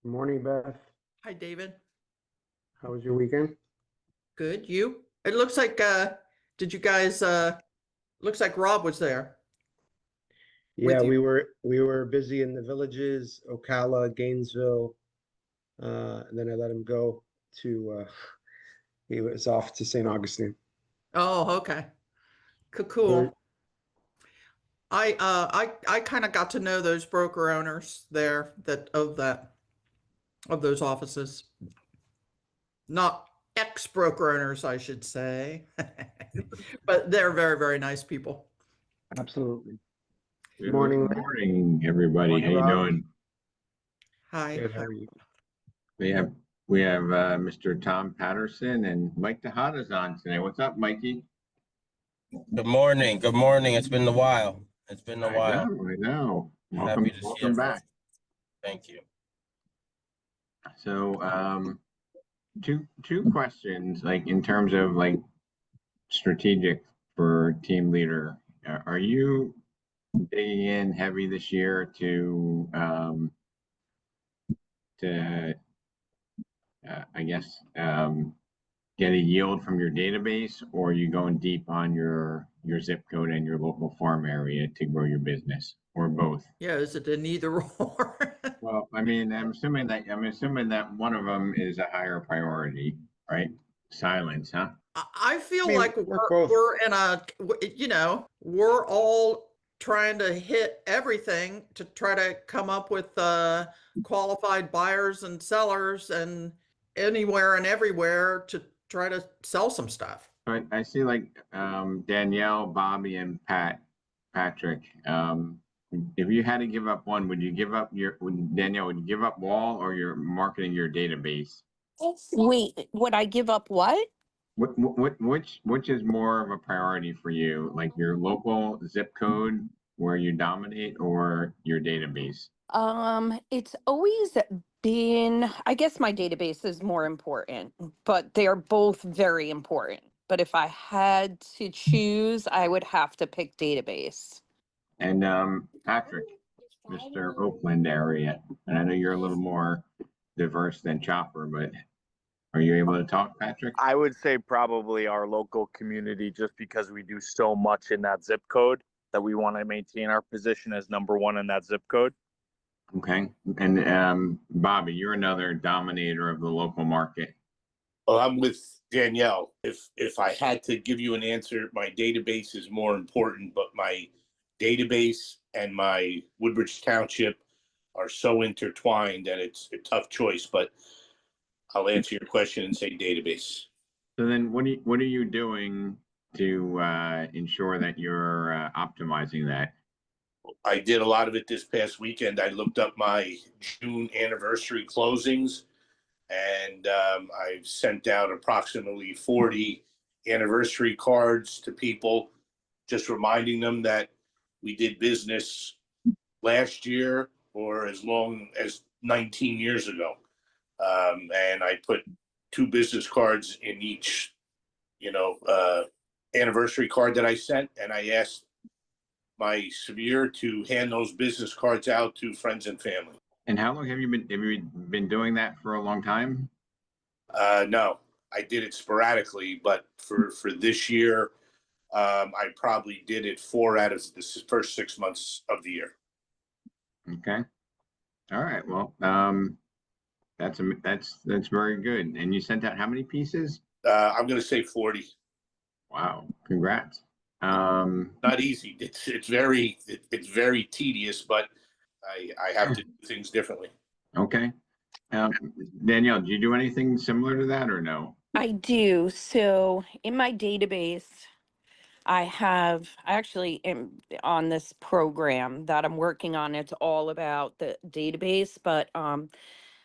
Morning, Beth. Hi, David. How was your weekend? Good. You? It looks like did you guys looks like Rob was there Yeah, with you. we were busy in the villages, Ocala, Gainesville, and then I let him go to he was off to St. Augustine. Oh, okay. Cool, Where cool. I kind of got to know those broker owners there of those offices. Not ex-broker owners, I should say. But they're very, very nice people. Absolutely. Good Morning, morning, everybody. morning, How you Rob. doing? Hi. Good, how are you? We have Mr. Tom Patterson and Mike Tejada's on today. What's up, Mikey? Good morning. Good morning. It's been a while. It's been a I know, while. I know. Happy to see Welcome everyone. back. Thank you. So, two questions, like in terms of like strategic for team leader. Are you digging in heavy this year to I guess get a yield from your database, or are you going deep on your zip code and your local farm area to grow your business, or both? Yeah, is it an either or? Well, I mean, I'm assuming that one of them is a higher priority, right? Silence, huh? I I feel mean, like we're both. we're in we're all trying to hit everything to try to come up with qualified buyers and sellers and anywhere and everywhere to try to sell some stuff. But I see like Danielle, Bobby, and Patrick. If you had to give up one, Danielle, would you give up Wall or your marketing your database? Wait, would I give up what? Which is more of a priority for you, like your local zip code where you dominate, or your database? It's always been, I guess my database is more important, but they're both very important. But if I had to choose, I would have to pick database. And Patrick, Mr. Oakland area, and I know you're a little more diverse than Chopper, but are you able to talk, Patrick? I would say probably our local community, just because we do so much in that zip code that we want to maintain our position as number one in that zip code. Okay. And Bobby, you're another dominator of the local market. Well, I'm with Danielle. If I had to give you an answer, my database is more important, but my database and my Woodbridge Township are so intertwined that it's a tough choice, but I'll answer your question and say database. So then what are you doing to ensure that you're optimizing that? I did a lot of it this past weekend. I looked up my June anniversary closings, and I've sent out approximately 40 anniversary cards to people, just reminding them that we did business last year or as long as 19 years ago. And I put two business cards in each, anniversary card that I sent, and I asked my severe to hand those business cards out to friends and family. And how long have you been doing that for a long time? No, I did it sporadically, but for this year, I probably did it 4 out of the first 6 months of the year. Okay. All right. Well, that's very good. And you sent out how many pieces? I'm going to say 40. Wow. Congrats. Not easy. It's very tedious, but I have to do things differently. Okay. Danielle, do you do anything similar to that or no? I do. So in my database, I actually am on this program that I'm working on. It's all about the database, but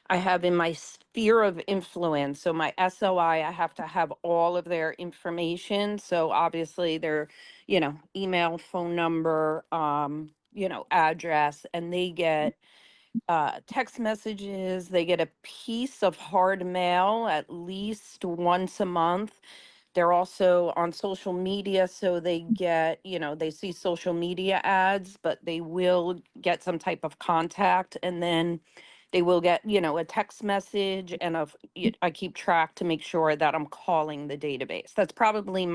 I have in my sphere of influence, so my SOI, I have to have all of their information. So obviously their, email, phone number, address, and they get text messages. They get a piece of hard mail at least once a month. They're also on social media, so they get, they see social media ads, but they will get some type of contact. And then they will get, a text message and I keep track to make sure that I'm calling the database. That's probably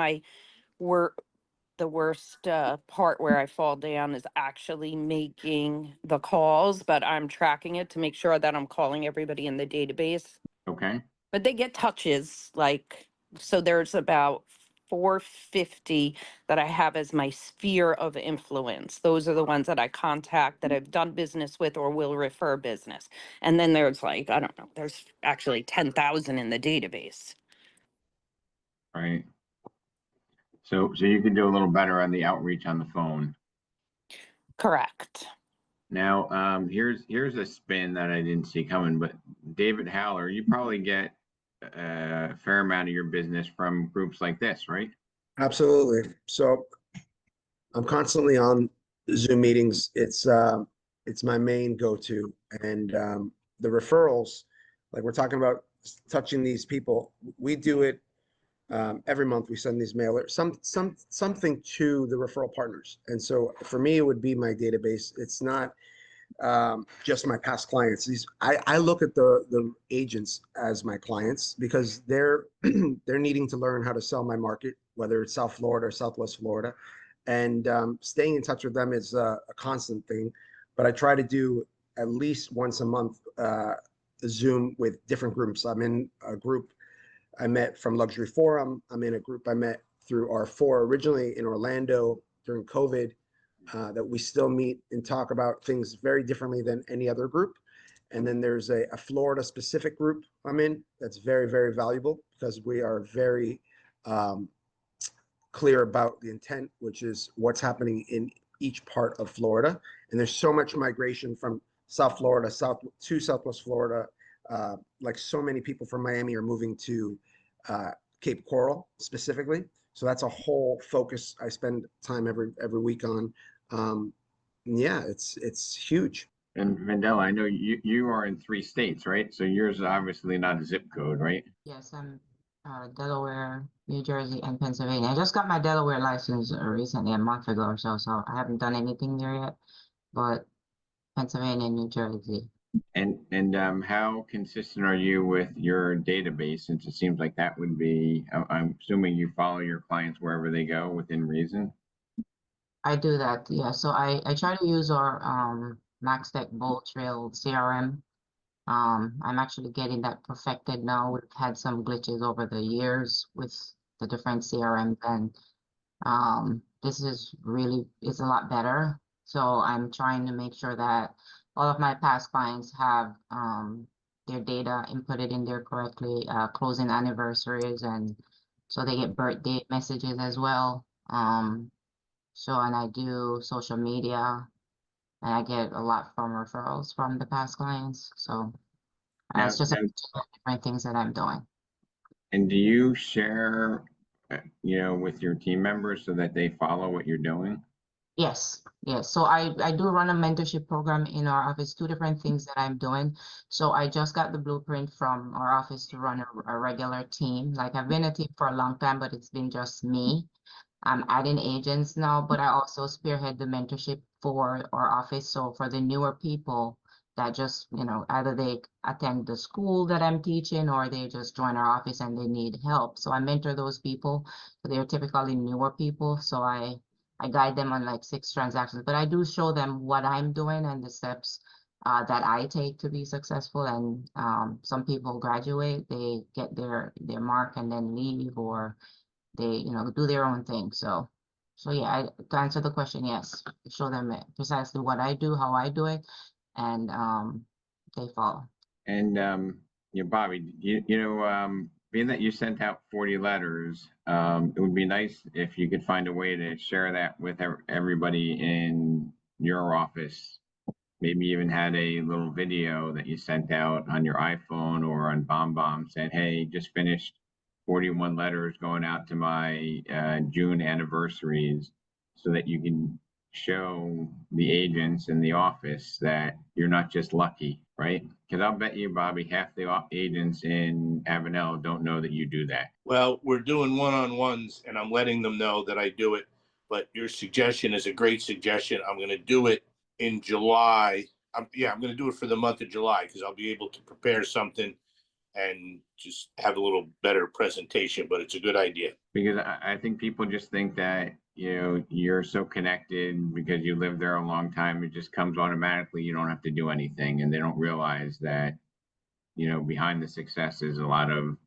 the worst part where I fall down is actually making the calls, but I'm tracking it to make sure that I'm calling everybody in the database. Okay, But they get touches, so there's about 450 that I have as my sphere of influence. Those are the ones that I contact that I've done business with or will refer business. And then there's I don't know, there's actually 10,000 in the database. right. So you can do a little better on the outreach on the phone. Correct. Now, here's a spin that I didn't see coming, but David Haller, you probably get a fair amount of your business from groups like this, right? Absolutely. So I'm constantly on Zoom meetings. It's my main go-to, and the referrals, like we're talking about touching these people, we do it every month. We send these mailers, something to the referral partners. And so for me, it would be my database. It's not just my past clients. I look at the agents as my clients because they're they're needing to learn how to sell my market, whether it's South Florida or Southwest Florida, and staying in touch with them is a constant thing. But I try to do at least once a month Zoom with different groups. I'm in a group I met from Luxury Forum. I'm in a group I met through R4 originally in Orlando during COVID. That we still meet and talk about things very differently than any other group. And then there's a Florida specific group I'm in that's very, very valuable because we are very clear about the intent, which is what's happening in each part of Florida. And there's so much migration from South Florida to Southwest Florida. Like so many people from Miami are moving to Cape Coral specifically. So that's a whole focus I spend time every week on. Yeah, it's huge. And Mandela, I know you are in 3 states, right? So yours is obviously not a zip code, right? Yes, I'm Delaware, New Jersey, and Pennsylvania. I just got my Delaware license recently, a month ago or so, so I haven't done anything there yet, but Pennsylvania and New Jersey. And how consistent are you with your database? Since it seems like that would be, I'm assuming you follow your clients wherever they go within reason. I do that, yeah. So I try to use our MaxTech Bold Trail CRM. I'm actually getting that perfected now. We've had some glitches over the years with the different CRMs, and this is a lot better. So I'm trying to make sure that all of my past clients have their data inputted in there correctly, closing anniversaries, and so they get birthday messages as well. And I do social media, and I get a lot from referrals from the past clients. So Now, it's just different things that I'm doing. and do you share, with your team members so that they follow what you're doing? Yes. So I do run a mentorship program in our office, 2 different things that I'm doing. So I just got the blueprint from our office to run a regular team. Like I've been a team for a long time, but it's been just me. I'm adding agents now, but I also spearhead the mentorship for our office. So for the newer people that just, either they attend the school that I'm teaching or they just join our office and they need help. So I mentor those people. So they're typically newer people. So I guide them on like 6 transactions, but I do show them what I'm doing and the steps that I take to be successful. And some people graduate, they get their mark and then leave, or they do their own thing. So yeah, to answer the question, yes, show them precisely what I do, how I do it, and they follow. And Bobby, being that you sent out 40 letters, it would be nice if you could find a way to share that with everybody in your office. Maybe even had a little video that you sent out on your iPhone or on BombBomb saying, hey, just finished 41 letters going out to my June anniversaries, so that you can show the agents in the office that you're not just lucky, right? Because I'll bet you, Bobby, half the agents in Avenel don't know that you do that. Well, we're doing one-on-ones and I'm letting them know that I do it. But your suggestion is a great suggestion. I'm going to do it in July I'm gonna do it for the month of July because I'll be able to prepare something and just have a little better presentation, but it's a good idea. Because I think people just think that, you know, you're so connected because you live there a long time, it just comes automatically. You don't have to do anything. And they don't realize that, you know, behind the success is a lot of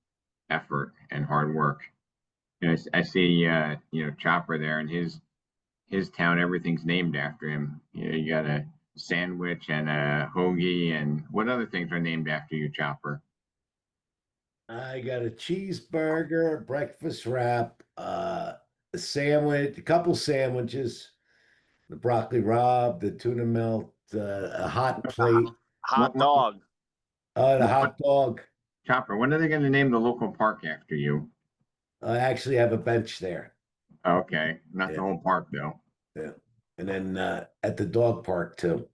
effort and hard work. You know, I see, you know, Chopper there in his town, everything's named after him. You know, you got a sandwich and a hoagie, and what other things are named after you, Chopper? I got a cheeseburger, a breakfast wrap, a sandwich, a couple sandwiches, the broccoli rabe, the tuna melt, a hot plate, Hot dog. the hot dog. Chopper, when are they going to name the local park after you? I actually have a bench there. Okay, not the Yeah. whole park though. Yeah. And then at the dog park too.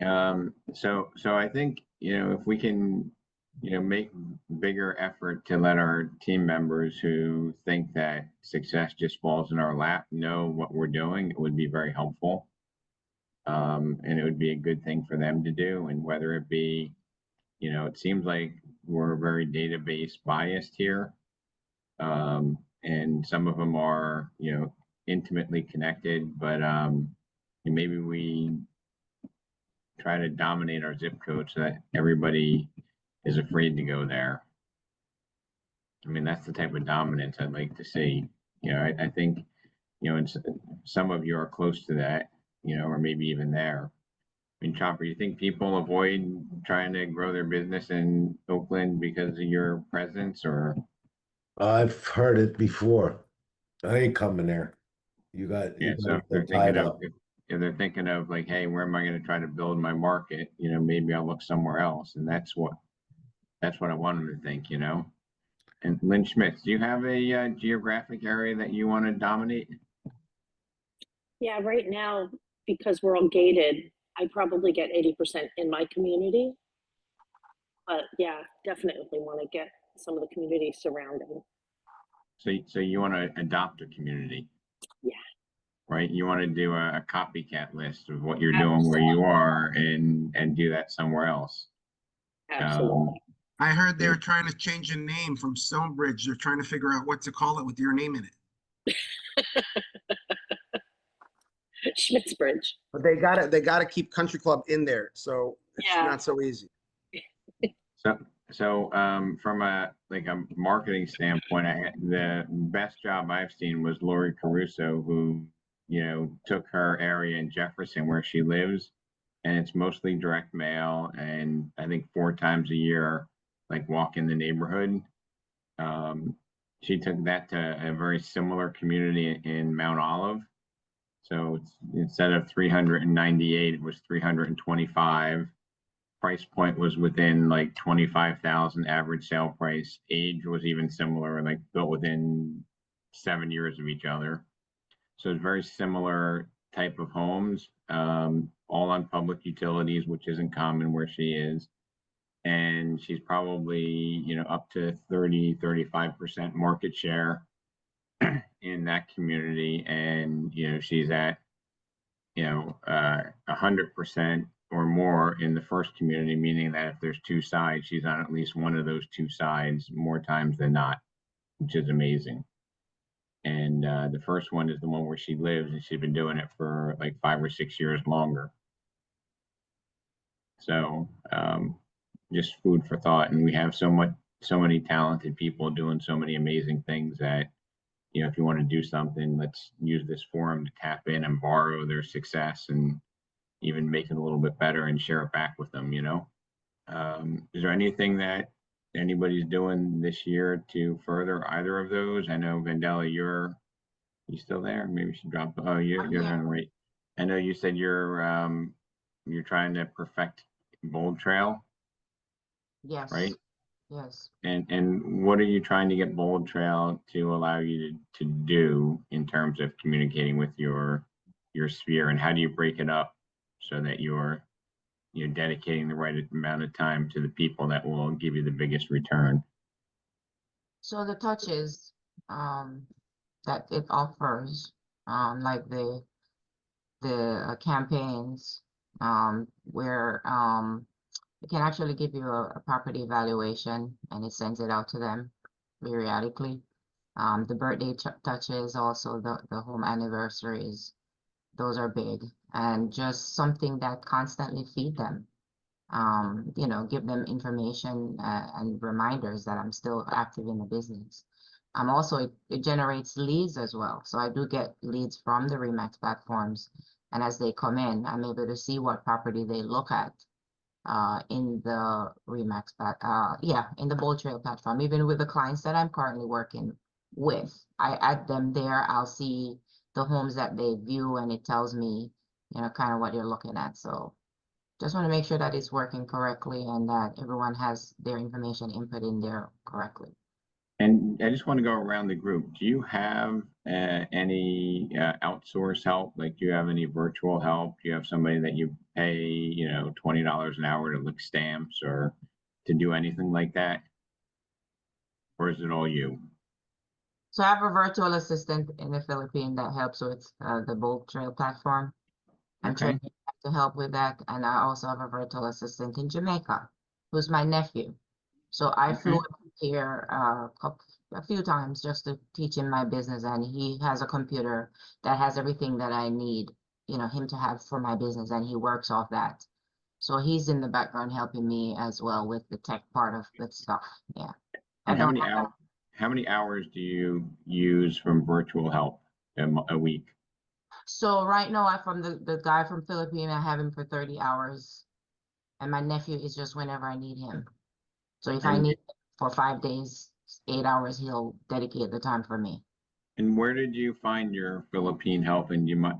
So I think, you know, if we can, you know, make bigger effort to let our team members who think that success just falls in our lap know what we're doing, it would be very helpful. And it would be a good thing for them to do. And whether it be, you know, it seems like we're very database biased here. And some of them are, you know, intimately connected, but maybe we try to dominate our zip code so that everybody is afraid to go there. I mean, that's the type of dominance I'd like to see. You know, I think, you know, and some of you are close to that, you know, or maybe even there. I mean, Chopper, you think people avoid trying to grow their business in Oakland because of your presence, or? I've heard it before. I ain't coming there. You got Yeah, so if so they're tied thinking of, up. if they're thinking of like, hey, where am I going to try to build my market? You know, maybe I'll look somewhere else. And that's what I want them to think, you know? And Lynn Schmitz, do you have a geographic area that you want to dominate? Yeah, right now, because we're all gated, I probably get 80% in my community. But yeah, definitely want to get some of the community surrounding. So you want to adopt a community? Yeah. Right? You want to do a copycat list of what you're doing where you are and do that somewhere else. Absolutely. I heard they're trying to change the name from Stonebridge. They're trying to figure out what to call it with your name in it. Schmitzbridge. But they gotta keep Country Club in there, so it's Yeah. not so easy. So from a marketing standpoint, the best job I've seen was Lori Caruso, who, you know, took her area in Jefferson where she lives, and it's mostly direct mail, and I think 4 times a year, like walk in the neighborhood. She took that to a very similar community in Mount Olive. So it's, instead of 398, it was 325. Price point was within like 25,000 average sale price. Age was even similar, like built within 7 years of each other. So it's very similar type of homes, all on public utilities, which isn't common where she is. And she's probably, you know, up to 30-35% market share in that community. And, you know, she's at, you know, 100% or more in the first community, meaning that if there's 2 sides, she's on at least one of those 2 sides more times than not, which is amazing. And the first one is the one where she lives, and she's been doing it for like 5 or 6 years longer. So just food for thought. And we have so many talented people doing so many amazing things that, you know, if you want to do something, let's use this forum to tap in and borrow their success and even make it a little bit better and share it back with them, you know? Is there anything that anybody's doing this year to further either of those? I know Vandella, you still there? Maybe she dropped. Oh, you're I'm on here. the right. I know you said you're trying to perfect Bold Trail, Yes. right? Yes. And what are you trying to get Bold Trail to allow you to do in terms of communicating with your sphere, and how do you break it up so that you're dedicating the right amount of time to the people that will give you the biggest return? So the touches that it offers, like the the campaigns, where it can actually give you a property evaluation and it sends it out to them periodically. The birthday touches, also the home anniversaries, those are big, and just something that constantly feed them. You know, give them information and reminders that I'm still active in the business. Also, it generates leads as well. So I do get leads from the RE/MAX platforms. And as they come in, I'm able to see what property they look at in the RE/MAX, in the Bold Trail platform. Even with the clients that I'm currently working with, I add them there. I'll see the homes that they view and it tells me, you know, kind of what you're looking at. So just want to make sure that it's working correctly and that everyone has their information input in there correctly. And I just want to go around the group. Do you have any outsource help? Like, do you have any virtual help? Do you have somebody that you pay, you know, $20 an hour to lick stamps or to do anything like that? Or is it all you? So I have a virtual assistant in the Philippines that helps with the Bold Trail platform. I'm Okay. training to help with that. And I also have a virtual assistant in Jamaica, who's my nephew. So I flew him here a few times just to teach him my business, and he has a computer that has everything that I need, you know, him to have for my business, and he works off that. So he's in the background helping me as well with the tech part of the stuff. Yeah. And how many hours do you use from virtual help a week? So right now, from the guy from Philippines, I have him for 30 hours, and my nephew is just whenever I need him. So if I And- need for 5 days, 8 hours, he'll dedicate the time for me. And where did you find your Philippine help? And you might,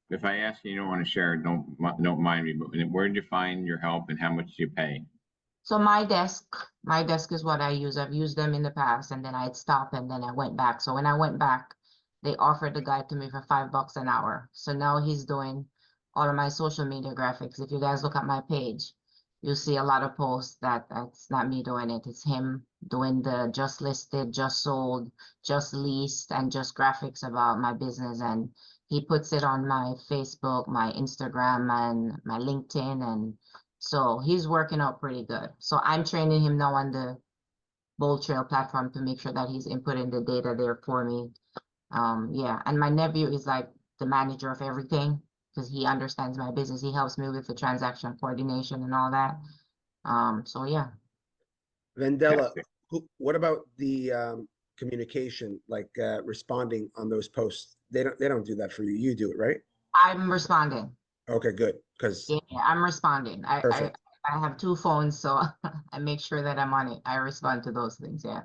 if I ask you, you don't want to share, don't mind me. But where did you find your help, and how much do you pay? So my desk is what I use. I've used them in the past, and then I'd stop, and then I went back. So when I went back, they offered the guy to me for $5 an hour. So now he's doing all of my social media graphics. If you guys look at my page, you'll see a lot of posts that's not me doing it. It's him doing the just listed, just sold, just leased, and just graphics about my business. And he puts it on my Facebook, my Instagram, and my LinkedIn. And so he's working out pretty good. So I'm training him now on the Bold Trail platform to make sure that he's inputting the data there for me. Yeah, and my nephew is like the manager of everything because he understands my business. He helps me with the transaction coordination and all that. So yeah. Vendela, what about the communication, like responding on those posts? They don't do that for you. You do it, right? I'm responding. Okay, good. Because Yeah, I'm responding. I perfect. have 2 phones, so I make sure that I'm on it. I respond to those things, yeah.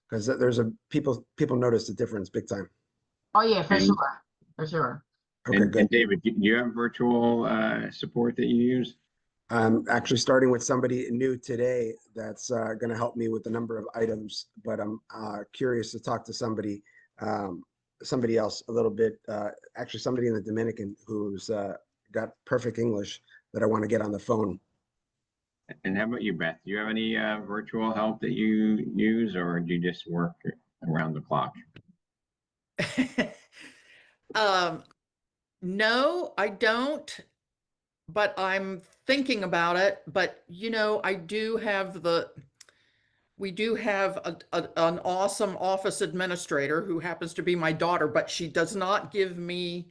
Because there's people notice the difference big time. Oh yeah, for And- sure. For sure. Okay, And good. David, do you have virtual support that you use? I'm actually starting with somebody new today that's going to help me with the number of items, but I'm curious to talk to somebody else a little bit. Actually, somebody in the Dominican who's got perfect English that I want to get on the phone. And how about you, Beth? Do you have any virtual help that you use, or do you just work around the clock? No, I don't, but I'm thinking about it. But you know, we do have an awesome office administrator who happens to be my daughter, but she does not give me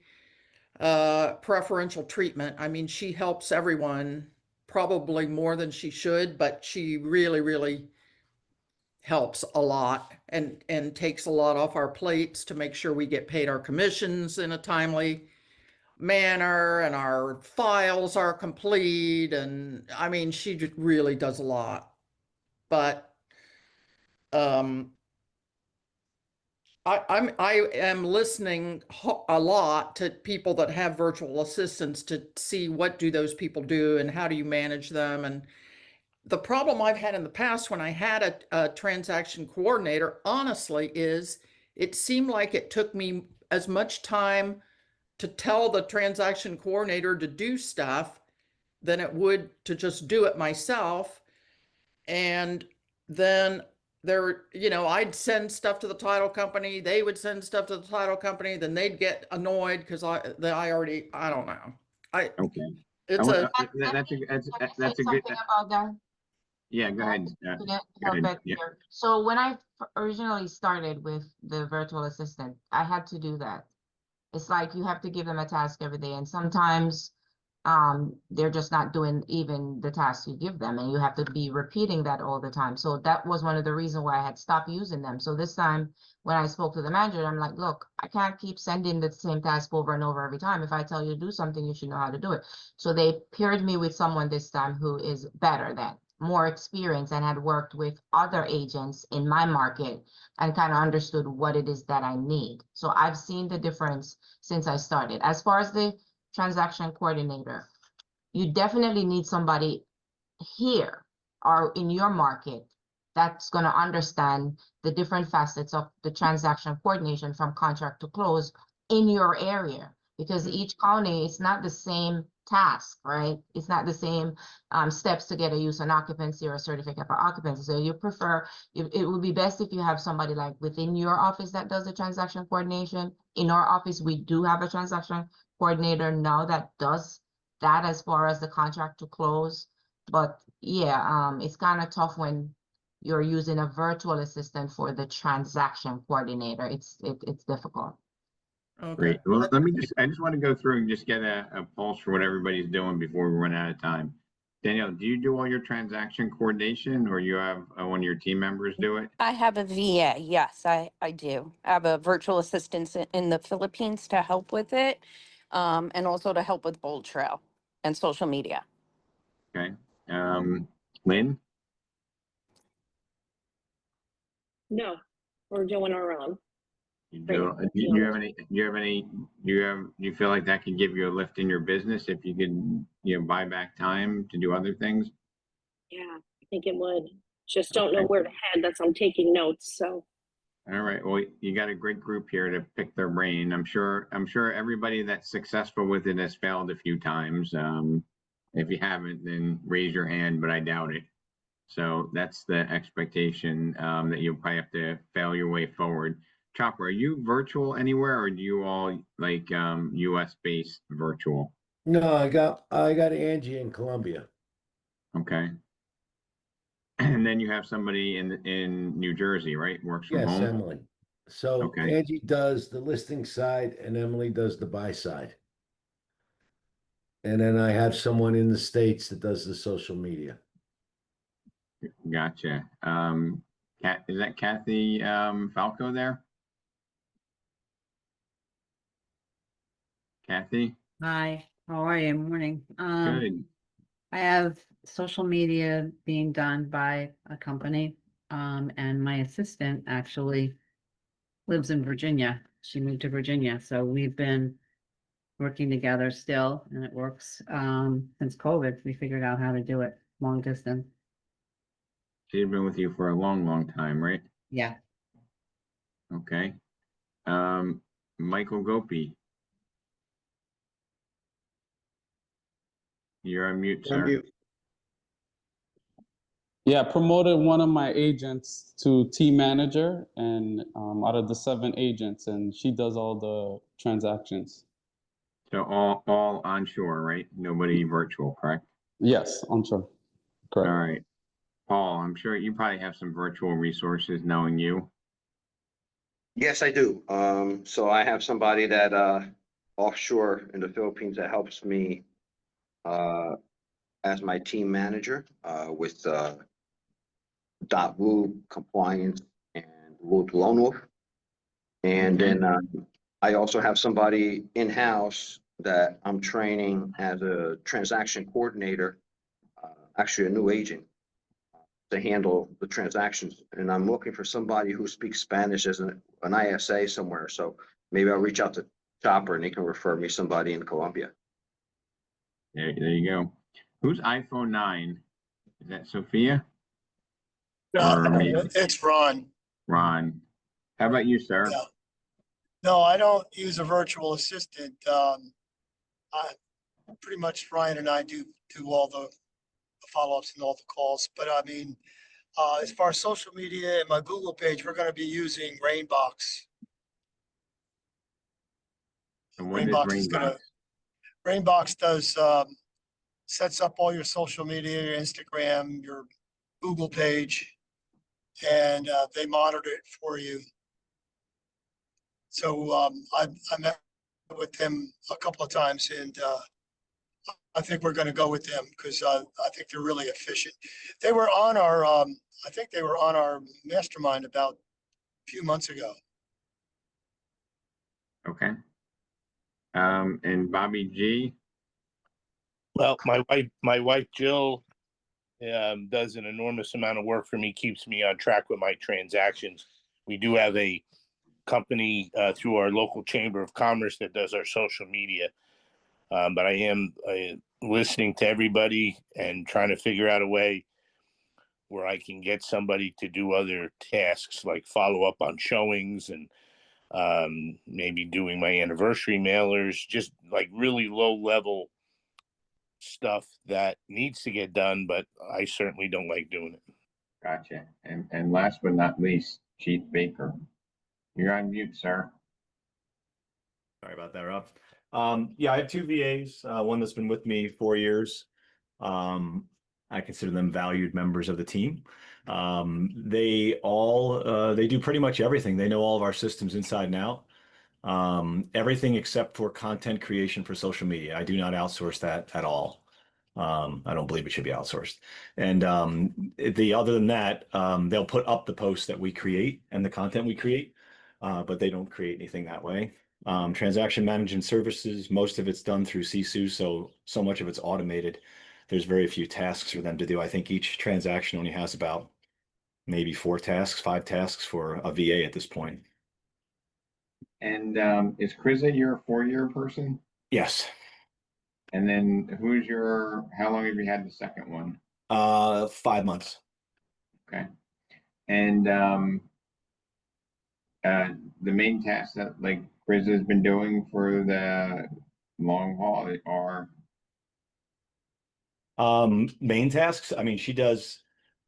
preferential treatment. I mean, she helps everyone probably more than she should, but she really, really helps a lot and takes a lot off our plates to make sure we get paid our commissions in a timely manner and our files are complete. And I mean, she really does a lot. But I am listening a lot to people that have virtual assistants to see what do those people do and how do you manage them. And the problem I've had in the past when I had a transaction coordinator, honestly, is it seemed like it took me as much time to tell the transaction coordinator to do stuff than it would to just do it myself. And then I'd send stuff to the title company, they would send stuff to the title company, then they'd get annoyed because I don't know. Okay. It's Oh, a, that's a, Can I say that's a good, something about that? yeah, go ahead. To Go help ahead. it Yeah. here. So when I originally started with the virtual assistant, I had to do that. It's like you have to give them a task every day, and sometimes they're just not doing even the task you give them, and you have to be repeating that all the time. So that was one of the reasons why I had stopped using them. So this time when I spoke to the manager, I'm like, look, I can't keep sending the same task over and over every time. If I tell you to do something, you should know how to do it. So they paired me with someone this time who is better than, more experienced, and had worked with other agents in my market and kind of understood what it is that I need. So I've seen the difference since I started. As far as the transaction coordinator, you definitely need somebody here or in your market that's going to understand the different facets of the transaction coordination from contract to close in your area, because each county is not the same task, right? It's not the same steps to get a use on occupancy or a certificate for occupancy. So you prefer, it would be best if you have somebody like within your office that does the transaction coordination. In our office, we do have a transaction coordinator now that does that as far as the contract to close. But yeah, it's kind of tough when you're using a virtual assistant for the transaction coordinator. It's difficult. okay. Great. Well, I just want to go through and just get a pulse for what everybody's doing before we run out of time. Danielle, do you do all your transaction coordination, or you have one of your team members do it? I have a VA. Yes, I do. I have a virtual assistant in the Philippines to help with it, and also to help with Bold Trail and social media. Okay. Lynn? No, we're doing our own. You Right. do, do you feel like that could give you a lift in your business if you could, buy back time to do other things? Yeah, I think it would. Just don't know Okay. where to head. I'm taking notes, so. All right. Well, you got a great group here to pick their brain. I'm sure everybody that's successful with it has failed a few times. If you haven't, then raise your hand, but I doubt it. So that's the expectation, that you'll probably have to fail your way forward. Chopper, are you virtual anywhere, or do you all like US based virtual? No, I got Angie in Columbia. Okay. And then you have somebody in New Jersey, right? Works from Yes, home. Emily. So Okay. Angie does the listing side and Emily does the buy side. And then I have someone in the States that does the social media. Gotcha. Is that Kathy Falco there? Kathy? Hi, how are you? Morning. Good. I have social media being done by a company, and my assistant actually lives in Virginia. She moved to Virginia, so we've been working together still, and it works. Since COVID, we figured out how to do it long distance. She's been with you for a long, long time, right? Yeah. Okay. Michael Gopi. You're on mute, On sir. mute. Yeah, I promoted one of my agents to team manager, and out of the 7 agents, and she does all the transactions. So all onshore, right? Nobody virtual, correct? Yes, I'm sure. Correct. All right. Paul, I'm sure you probably have some virtual resources knowing you. Yes, I do. So I have somebody that offshore in the Philippines that helps me as my team manager with .wu compliance and Woot Lone Wolf. And then I also have somebody in-house that I'm training as a transaction coordinator, actually a new agent, to handle the transactions. And I'm looking for somebody who speaks Spanish as an ISA somewhere. So maybe I'll reach out to Chopper and he can refer me somebody in Colombia. There you go. Who's iPhone 9? Is that Sophia? Or maybe It's Ron. Ron. How about you, sir? Yeah. No, I don't use a virtual assistant. Pretty much Ryan and I do all the follow-ups and all the calls. But I mean, As far as social media and my Google page, we're going to be using Rainbox. And what is Rainbox is going Rainbox? to, Rainbox does, sets up all your social media, your Instagram, your Google page, and they monitor it for you. So I met with them a couple of times, and I think we're going to go with them because I think they're really efficient. They were on our, I think they were on our mastermind about a few months ago. Okay. And Bobby G, Well, my wife Jill does an enormous amount of work for me, keeps me on track with my transactions. We do have a company through our local chamber of commerce that does our social media. But I am listening to everybody and trying to figure out a way where I can get somebody to do other tasks like follow up on showings and maybe doing my anniversary mailers, just like really low level stuff that needs to get done, but I certainly don't like doing it. gotcha. And last but not least, Chief Baker. You're on mute, sir. Sorry about that, Rob. Yeah, I have two VAs, one that's been with me 4 years. I consider them valued members of the team. They do pretty much everything. They know all of our systems inside and out. Everything except for content creation for social media. I do not outsource that at all. I don't believe it should be outsourced. And other than that, they'll put up the posts that we create and the content we create, but they don't create anything that way. Transaction management services, most of it's done through Sisu, so much of it's automated. There's very few tasks for them to do. I think each transaction only has about maybe 4 tasks, 5 tasks for a VA at this point. And is Krista your 4-year person? Yes. And then how long have you had the second one? 5 months. Okay. And the main tasks that like Krista has been doing for the long haul are main tasks. I mean, she does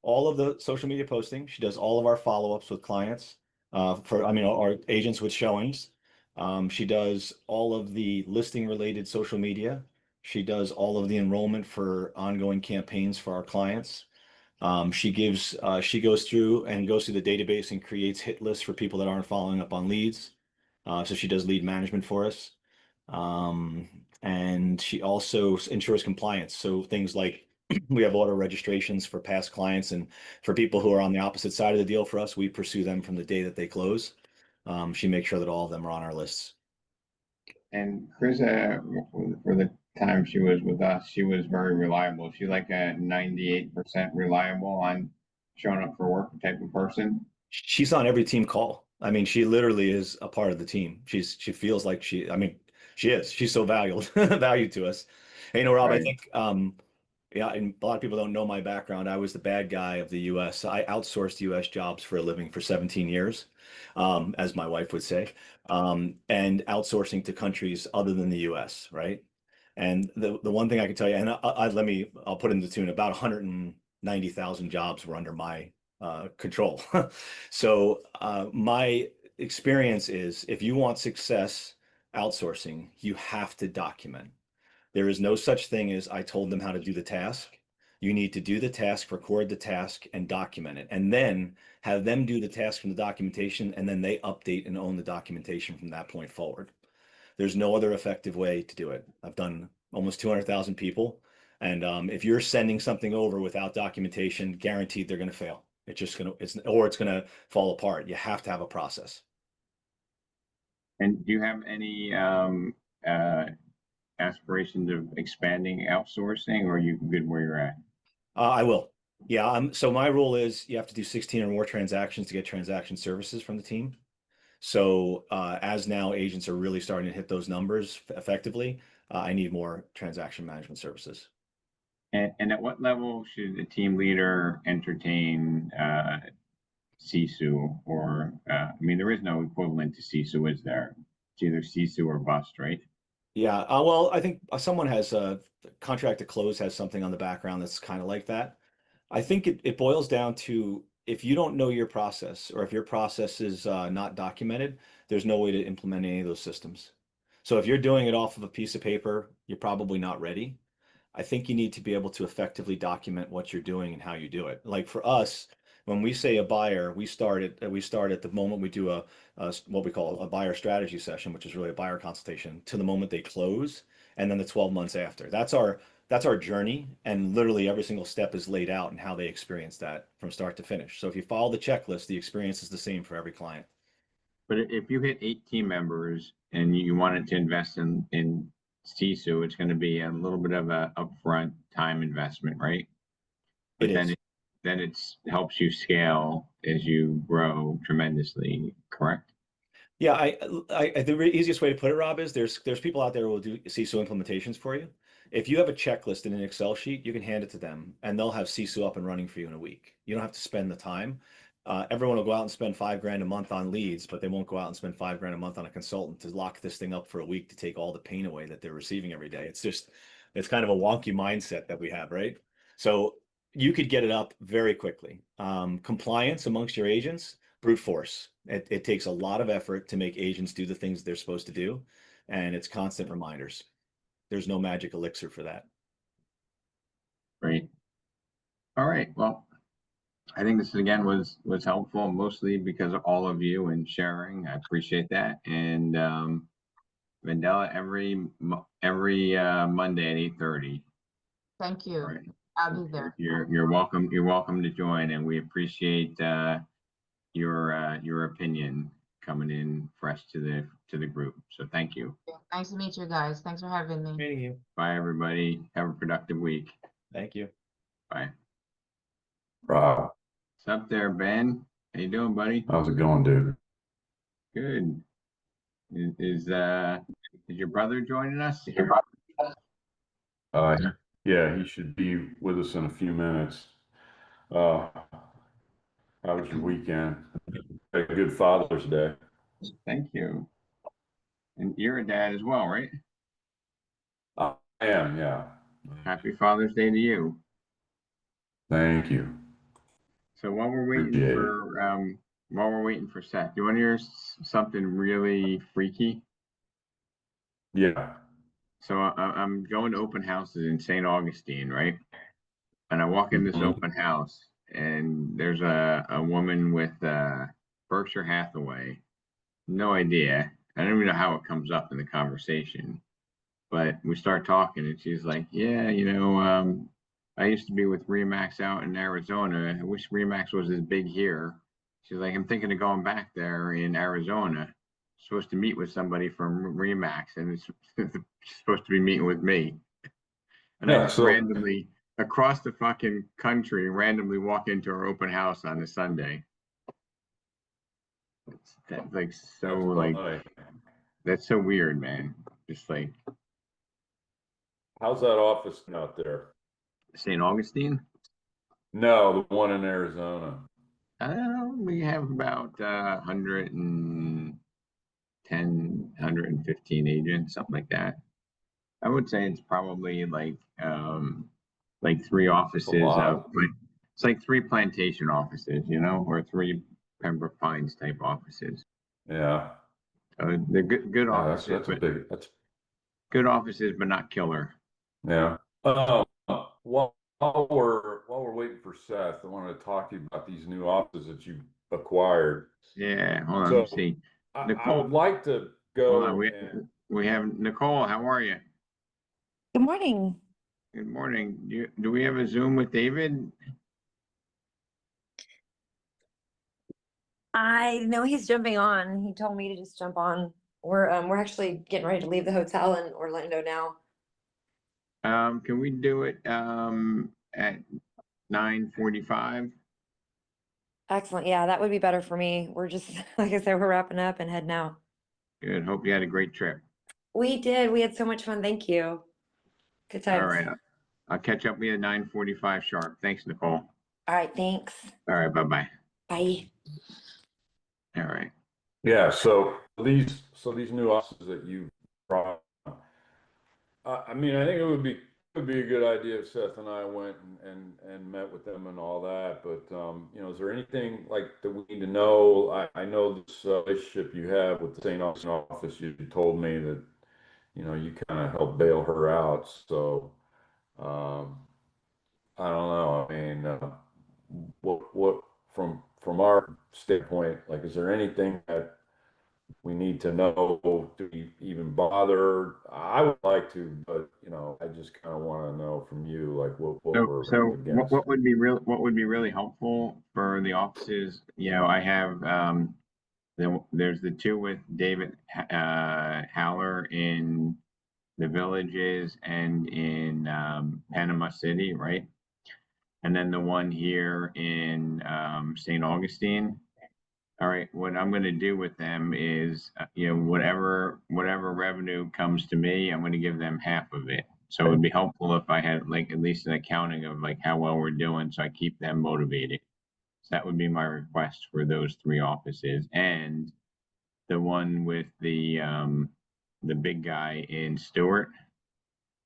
all of the social media posting. She does all of our follow-ups with clients, our agents with showings. She does all of the listing related social media. She does all of the enrollment for ongoing campaigns for our clients. She goes through the database and creates hit lists for people that aren't following up on leads. So she does lead management for us. And she also ensures compliance. So things like we have auto registrations for past clients, and for people who are on the opposite side of the deal for us, we pursue them from the day that they close. She makes sure that all of them are on our lists. And Krista, for the time she was with us, she was very reliable. She like a 98% reliable on showing up for work type of person. She's on every team call. I mean, she literally is a part of the team. She feels like she is. She's so valued to us. And, Rob, Right. I think, yeah, and a lot of people don't know my background. I was the bad guy of the US. I outsourced US jobs for a living for 17 years, as my wife would say, and outsourcing to countries other than the US, right? And the one thing I can tell you, and I'll put in the tune, about 190,000 jobs were under my control. So my experience is, if you want success outsourcing, you have to document. There is no such thing as I told them how to do the task. You need to do the task, record the task, and document it, and then have them do the task from the documentation, and then they update and own the documentation from that point forward. There's no other effective way to do it. I've done almost 200,000 people, and if you're sending something over without documentation, guaranteed they're going to fail. It's going to fall apart. You have to have a process. And do you have any aspirations of expanding outsourcing, or are you good where you're at? I will. Yeah. So my rule is you have to do 16 or more transactions to get transaction services from the team. So as now agents are really starting to hit those numbers effectively, I need more transaction management services. And at what level should the team leader entertain Sisu, or there is no equivalent to Sisu, is there? It's either Sisu or bust, right? Yeah. Well, I think someone has a contract to close has something on the background that's kind of like that. I think it boils down to if you don't know your process or if your process is not documented, there's no way to implement any of those systems. So if you're doing it off of a piece of paper, you're probably not ready. I think you need to be able to effectively document what you're doing and how you do it. Like for us, when we say a buyer, we start at the moment we do a what we call a buyer strategy session, which is really a buyer consultation, to the moment they close, and then the 12 months after. That's our journey, and literally every single step is laid out and how they experience that from start to finish. So if you follow the checklist, the experience is the same for every client. But if you hit 8 team members and you wanted to invest in CSU, it's going to be a little bit of a upfront time investment, right? But It then is. then it's helps you scale as you grow tremendously, correct? Yeah, the easiest way to put it, Rob, is there's people out there who will do CISO implementations for you. If you have a checklist in an Excel sheet, you can hand it to them and they'll have CISO up and running for you in a week. You don't have to spend the time. Everyone will go out and spend $5,000 a month on leads, but they won't go out and spend $5,000 a month on a consultant to lock this thing up for a week to take all the pain away that they're receiving every day. It's kind of a wonky mindset that we have, right? So you could get it up very quickly. Compliance amongst your agents, brute force. It takes a lot of effort to make agents do the things they're supposed to do, and it's constant reminders. There's no magic elixir for that. Great. All right. Well, I think this again was helpful, mostly because of all of you and sharing. I appreciate that. And Mandela every Monday at 8:30. Thank you. Right. I'll be there. You're welcome. You're welcome to join, and we appreciate your opinion coming in fresh to the group. So thank you. Nice to meet you guys. Thanks for having me. Meeting you. Bye, everybody. Have a productive week. Thank you. Bye. Rob, What's up there, Ben? How you doing, buddy? how's it going, dude? Good. Is your brother joining us? Yeah, he should be with us in a few minutes. How was your weekend? Had a good Father's Day. Thank you. And you're a dad as well, right? I am, yeah. Happy Father's Day to you. Thank you. So while we're waiting Appreciate for Seth, you want to hear something really freaky? Yeah. So I'm going to open houses in St. Augustine, right? And I walk in this open house, and there's a woman with Berkshire Hathaway. No idea. I don't even know how it comes up in the conversation. But we start talking, and she's like, "Yeah, I used to be with Remax out in Arizona. I wish Remax was as big here." She's like, "I'm thinking of going back there in Arizona. Supposed to meet with somebody from Remax, and it's supposed to be meeting with me." And I just randomly across the fucking country randomly walk into her open house on a Sunday. That's like so that's so weird, man. Just like, how's that office out there? St. Augustine? No, the one in Arizona. We have about 110, 115 agents, something like that. I would say it's probably like 3 offices it's like 3 plantation offices, or 3 Pembroke Pines type offices. Yeah. They're good offices. That's good offices, but not killer. Yeah. While we're waiting for Seth, I wanted to talk to you about these new offices that you acquired. Yeah, hold on. Let's see. I would like to go. Hold on. We have Nicole. How are you? Good morning. Good morning. Do we have a Zoom with David? I know he's jumping on. He told me to just jump on. We're actually getting ready to leave the hotel in Orlando now. Can we do it at 9:45? Excellent. Yeah, that would be better for me. We're just, like I said, we're wrapping up and heading out. Good. Hope you had a great trip. We did. We had so much fun. Thank you. Good times. All right. I'll catch up with you at 9:45 sharp. Thanks, Nicole. All right. Thanks. All right. Bye-bye. Bye. All right. Yeah. So these new offices that you brought, I mean, I think it would be would be a good idea if Seth and I went and met with them and all that, but, you know, is there anything like that we need to know? I know this relationship you have with the St. Augustine office, you told me that, you know, you kind of helped bail her out, so, I don't know, I mean, what, from our standpoint, like, is there anything that we need to know? Do we even bother? I would like to, but you know, I just kind of want to know from you, like what we're So up against. what would be really helpful for the offices? You know, I have there's the two with David Howler in the Villages and in Panama City, right? And then the one here in St. Augustine. All right, what I'm going to do with them is, you know, whatever revenue comes to me, I'm going to give them half of it. So it would be helpful if I had like at least an accounting of like how well we're doing, so I keep them motivated. So that would be my request for those three offices, and the one with the big guy in Stewart.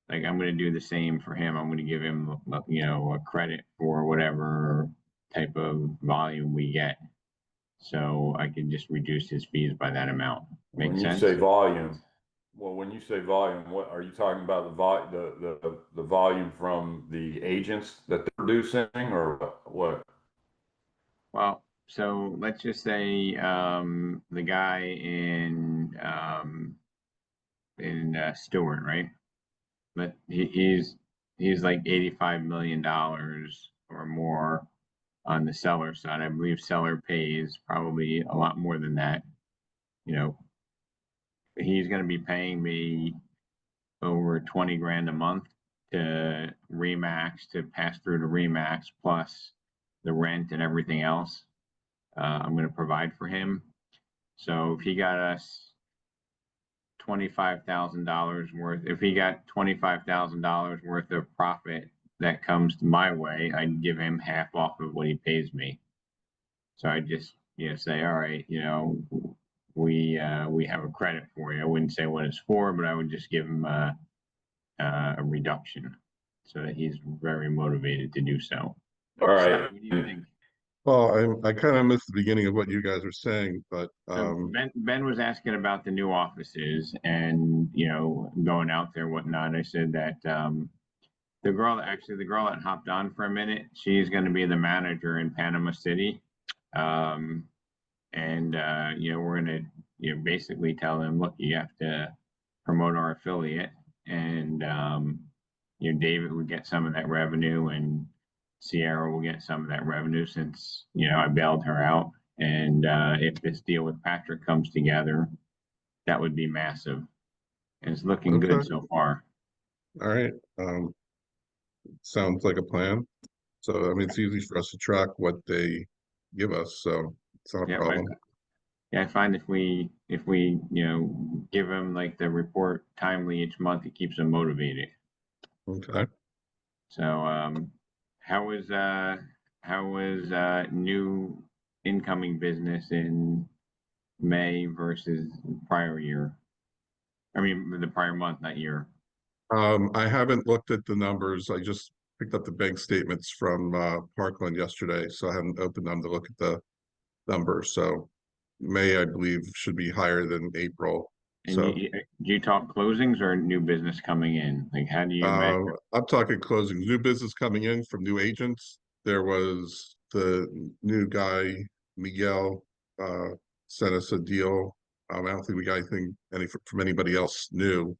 Like I'm going to do the same for him. I'm going to give him, you know, a credit for whatever type of volume we get. So I can just reduce his fees by that amount. Make When you sense? say volume, well, when you say volume, what are you talking about? The volume from the agents that they're producing, or what? Well, so let's just say the guy in Stewart, right? But he's like $85 million or more on the seller side. I believe seller pays probably a lot more than that. You know, he's going to be paying me over 20 grand a month to Remax, to pass through to Remax, plus the rent and everything else I'm going to provide for him. So if he got us $25,000 worth, if he got $25,000 worth of profit that comes my way, I'd give him half off of what he pays me. So I just, you know, say, all right, you know, we have a credit for you. I wouldn't say what it's for, but I would just give him a reduction so that he's very motivated to do so. All right. What do you think? Well, I kind of missed the beginning of what you guys were saying, but So Ben was asking about the new offices and, you know, going out there, whatnot. I said that the girl that hopped on for a minute, she's going to be the manager in Panama City. You know, we're going to, you know, basically tell them, look, you have to promote our affiliate, and you know, David would get some of that revenue, and Sierra will get some of that revenue since, you know, I bailed her out. And if this deal with Patrick comes together, that would be massive. And it's looking good Okay. so far. all right. Sounds like a plan. So, I mean, it's easy for us to track what they give us, so it's not a Yeah, problem. I find if we, you know, give them like the report timely each month, it keeps them motivated. Okay. So how was new incoming business in May versus prior year? I mean, the prior month, not year. I haven't looked at the numbers. I just picked up the bank statements from Parkland yesterday, so I haven't opened them to look at the numbers. So May, I believe, should be higher than April. And So do you talk closings or new business coming in? Like, how do you measure? I'm talking closings, new business coming in from new agents. There was the new guy, Miguel, sent us a deal. I don't think we got anything from anybody else new.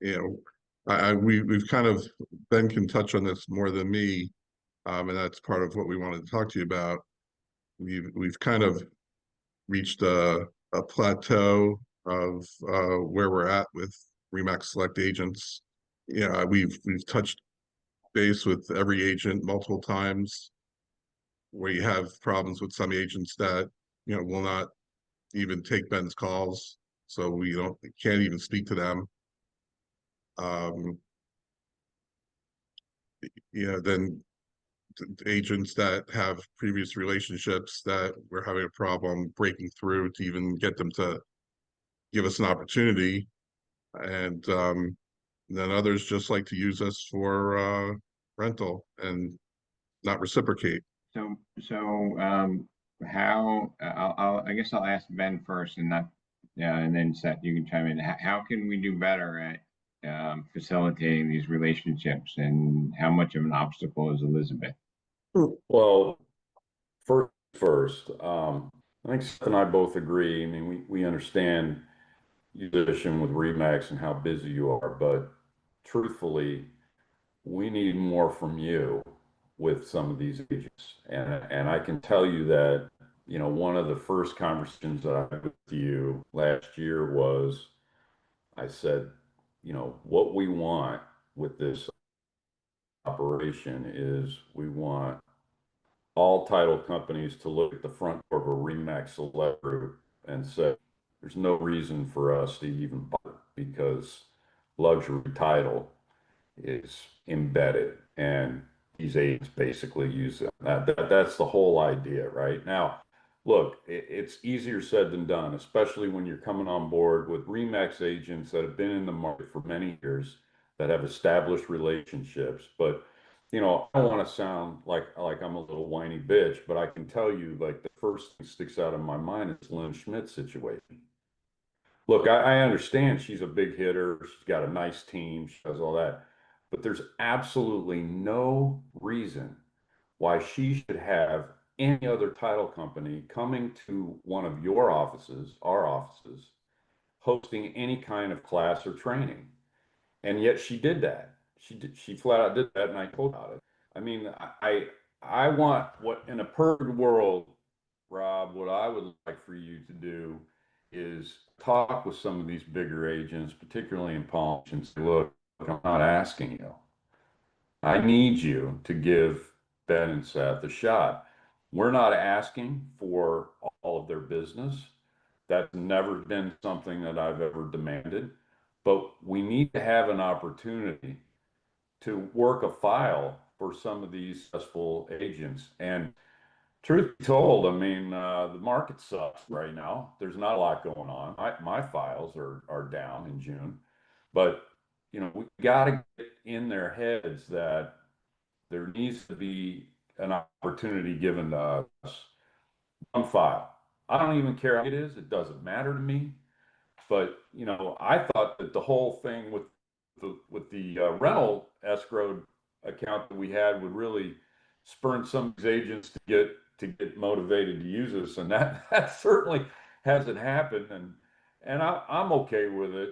You know, we've kind of, Ben can touch on this more than me, and that's part of what we wanted to talk to you about. We've kind of reached a plateau of where we're at with Remax Select agents. Yeah, we've touched base with every agent multiple times, where you have problems with some agents that, you know, will not even take Ben's calls, so we can't even speak to them. You know, then agents that have previous relationships that we're having a problem breaking through to even get them to give us an opportunity. And And then others just like to use us for rental and not reciprocate. I guess I'll ask Ben first and not, yeah, and then Seth, you can chime in. How can we do better at facilitating these relationships, and how much of an obstacle is Elizabeth? Well, first, I think Seth and I both agree. I mean, we understand your position with Remax and how busy you are, but truthfully, we need more from you with some of these agents. And I can tell you that, you know, one of the first conversations that I had with you last year was, I said, you know, what we want with this operation is we want all title companies to look at the front door of a Remax Select Group and say, there's no reason for us to even bother because luxury title is embedded and these agents basically use it. That's the whole idea, right? Now, look, it's easier said than done, especially when you're coming on board with Remax agents that have been in the market for many years, that have established relationships. But, you know, I don't want to sound like I'm a little whiny bitch, but I can tell you, like, the first thing that sticks out in my mind is Lynn Schmidt's situation. Look, I understand she's a big hitter. She's got a nice team. She does all that. But there's absolutely no reason why she should have any other title company coming to one of your offices, our offices, hosting any kind of class or training. And yet she did that. She flat out did that, and I told her about it. I mean, I want what in a perfect world, Rob, what I would like for you to do is talk with some of these bigger agents, particularly in Palm Beach, and say, look, I'm not asking you. I need you to give Ben and Seth a shot. We're not asking for all of their business. That's never been something that I've ever demanded. But we need to have an opportunity to work a file for some of these successful agents. And truth be told, I mean, the market sucks right now. There's not a lot going on. My files are down in June, but you know, we got to get in their heads that there needs to be an opportunity given to us. One file. I don't even care how it is. It doesn't matter to me. But you know, I thought that the whole thing with the rental escrow account that we had would really spurn some of these agents to get motivated to use us, and that certainly hasn't happened. And I'm okay with it.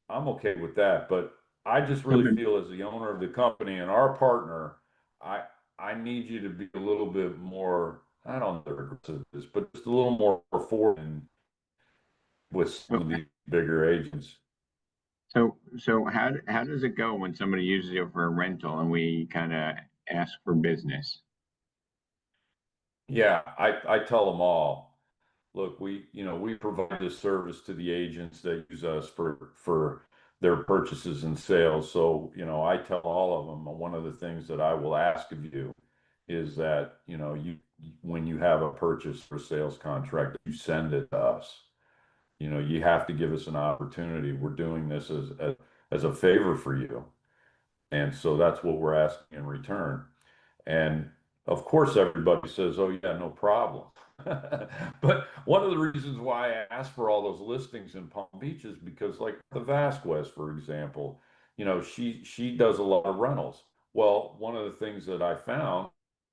I'm okay with that, but I just really feel as the owner of the company and our partner, I need you to be a little bit more, I don't know aggressive, but just a little more forward with some of these bigger agents. So how does it go when somebody uses you for a rental and we kind of ask for business? Yeah, I tell them all, look, we provide this service to the agents that use us for their purchases and sales. So, you know, I tell all of them, one of the things that I will ask of you is that, you know, when you have a purchase or sales contract, you send it to us. You know, you have to give us an opportunity. We're doing this as a favor for you. And so that's what we're asking in return. And of course, everybody says, oh, yeah, no problem. But one of the reasons why I asked for all those listings in Palm Beach is because, like the Vasquez, for example, you know, she does a lot of rentals. Well, one of the things that I